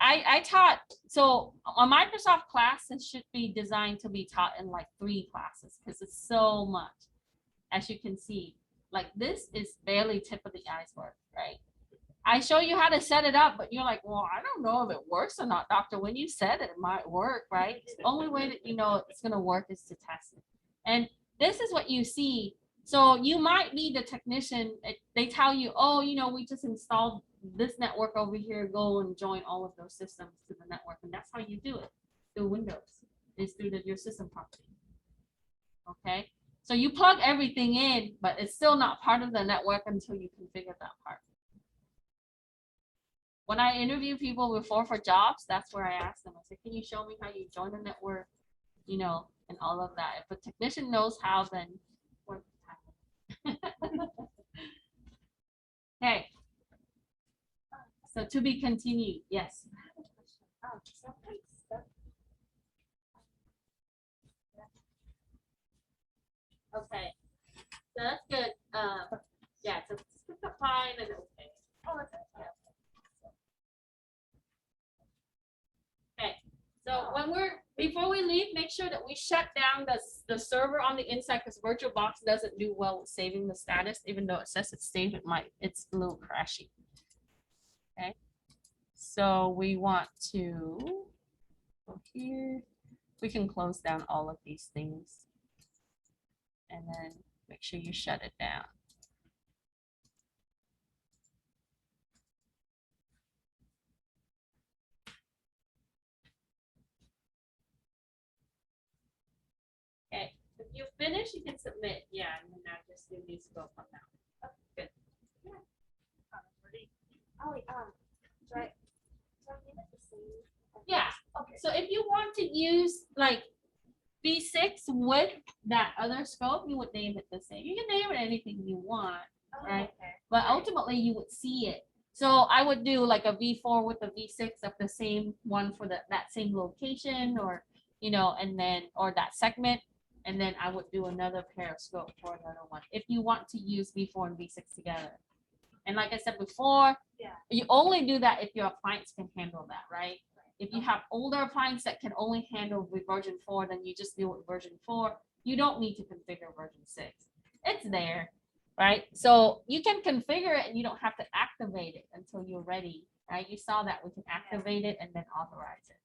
I taught, so a Microsoft class should be designed to be taught in like 3 classes because it's so much. As you can see, like this is barely tip of the iceberg, right? I show you how to set it up, but you're like, well, I don't know if it works or not, doctor. When you said it, it might work, right? The only way that you know it's going to work is to test it. And this is what you see. So you might be the technician. They tell you, oh, we just installed this network over here. Go and join all of those systems to the network. And that's how you do it through Windows. It's through your system property. Okay. So you plug everything in, but it's still not part of the network until you configure that part. When I interview people before for jobs, that's where I ask them. I say, can you show me how you join the network, and all of that. If a technician knows how, then work. Okay. So to be continued. Yes. Okay. So that's good. Yeah. So it's fine and okay. Oh, that's okay. Okay, so before we leave, make sure that we shut down the server on the inside because Virtualbox doesn't do well with saving the status, even though it says it's saved, it's a little crashy. Okay, so we want to go here. We can close down all of these things and then make sure you shut it down. Okay, if you finish, you can submit. Yeah, and then I just do these scope on now. Okay, good. Yeah. Oh, wait, do I name it the same? Yeah. Okay. So if you want to use like V6 with that other scope, you would name it the same. You can name it anything you want, right? Okay. But ultimately, you would see it. So I would do like a V4 with a V6 of the same one for that same location, or and then or that segment. And then I would do another pair of scope for another one if you want to use V4 and V6 together. And like I said before, you only do that if your appliance can handle that, right? If you have older appliance that can only handle with version 4, then you just deal with version 4. You don't need to configure version 6. It's there, right? So you can configure it and you don't have to activate it until you're ready, right? You saw that we can activate it and then authorize it.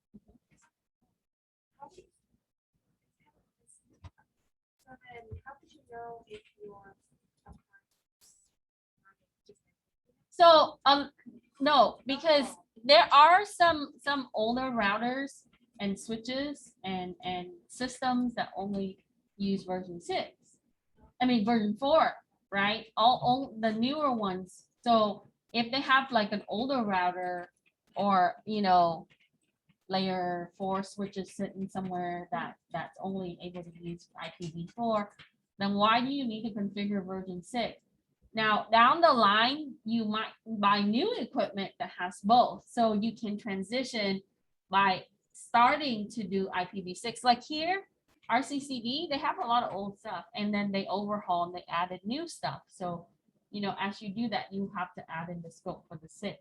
So then how could you know if your appliance just So, no, because there are some older routers and switches and systems that only use version 6. I mean, version 4, right? All the newer ones. So if they have like an older router or, you know, layer 4 switches sitting somewhere that's only able to use IPv4, then why do you need to configure version 6? Now, down the line, you might buy new equipment that has both. So you can transition by starting to do IPv6. Like here, RCCD, they have a lot of old stuff, and then they overhaul and they added new stuff. So, you know, as you do that, you have to add in the scope for the 6.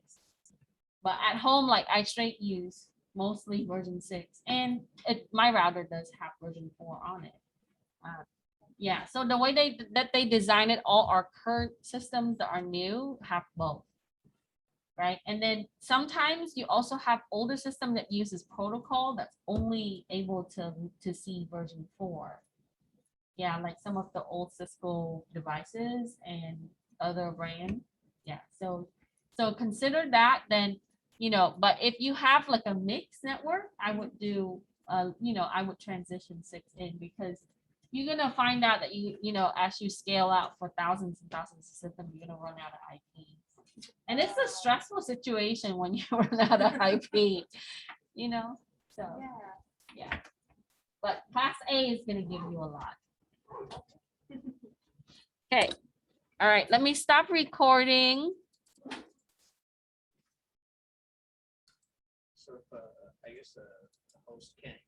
But at home, like I straight use mostly version 6, and my router does have version 4 on it. Yeah, so the way they design it, all our current systems that are new have both, right? And then sometimes you also have older system that uses protocol that's only able to see version 4. Yeah, like some of the old Cisco devices and other brand. Yeah, so consider that then, you know, but if you have like a mixed network, I would do, you know, I would transition 6 in, because you're gonna find out that you know, as you scale out for thousands and thousands of systems, you're gonna run out of IP. And it's a stressful situation when you run out of IP, you know, so, Yeah. yeah. But class A is gonna give you a lot. Okay, all right, let me stop recording. So if, I guess the host can't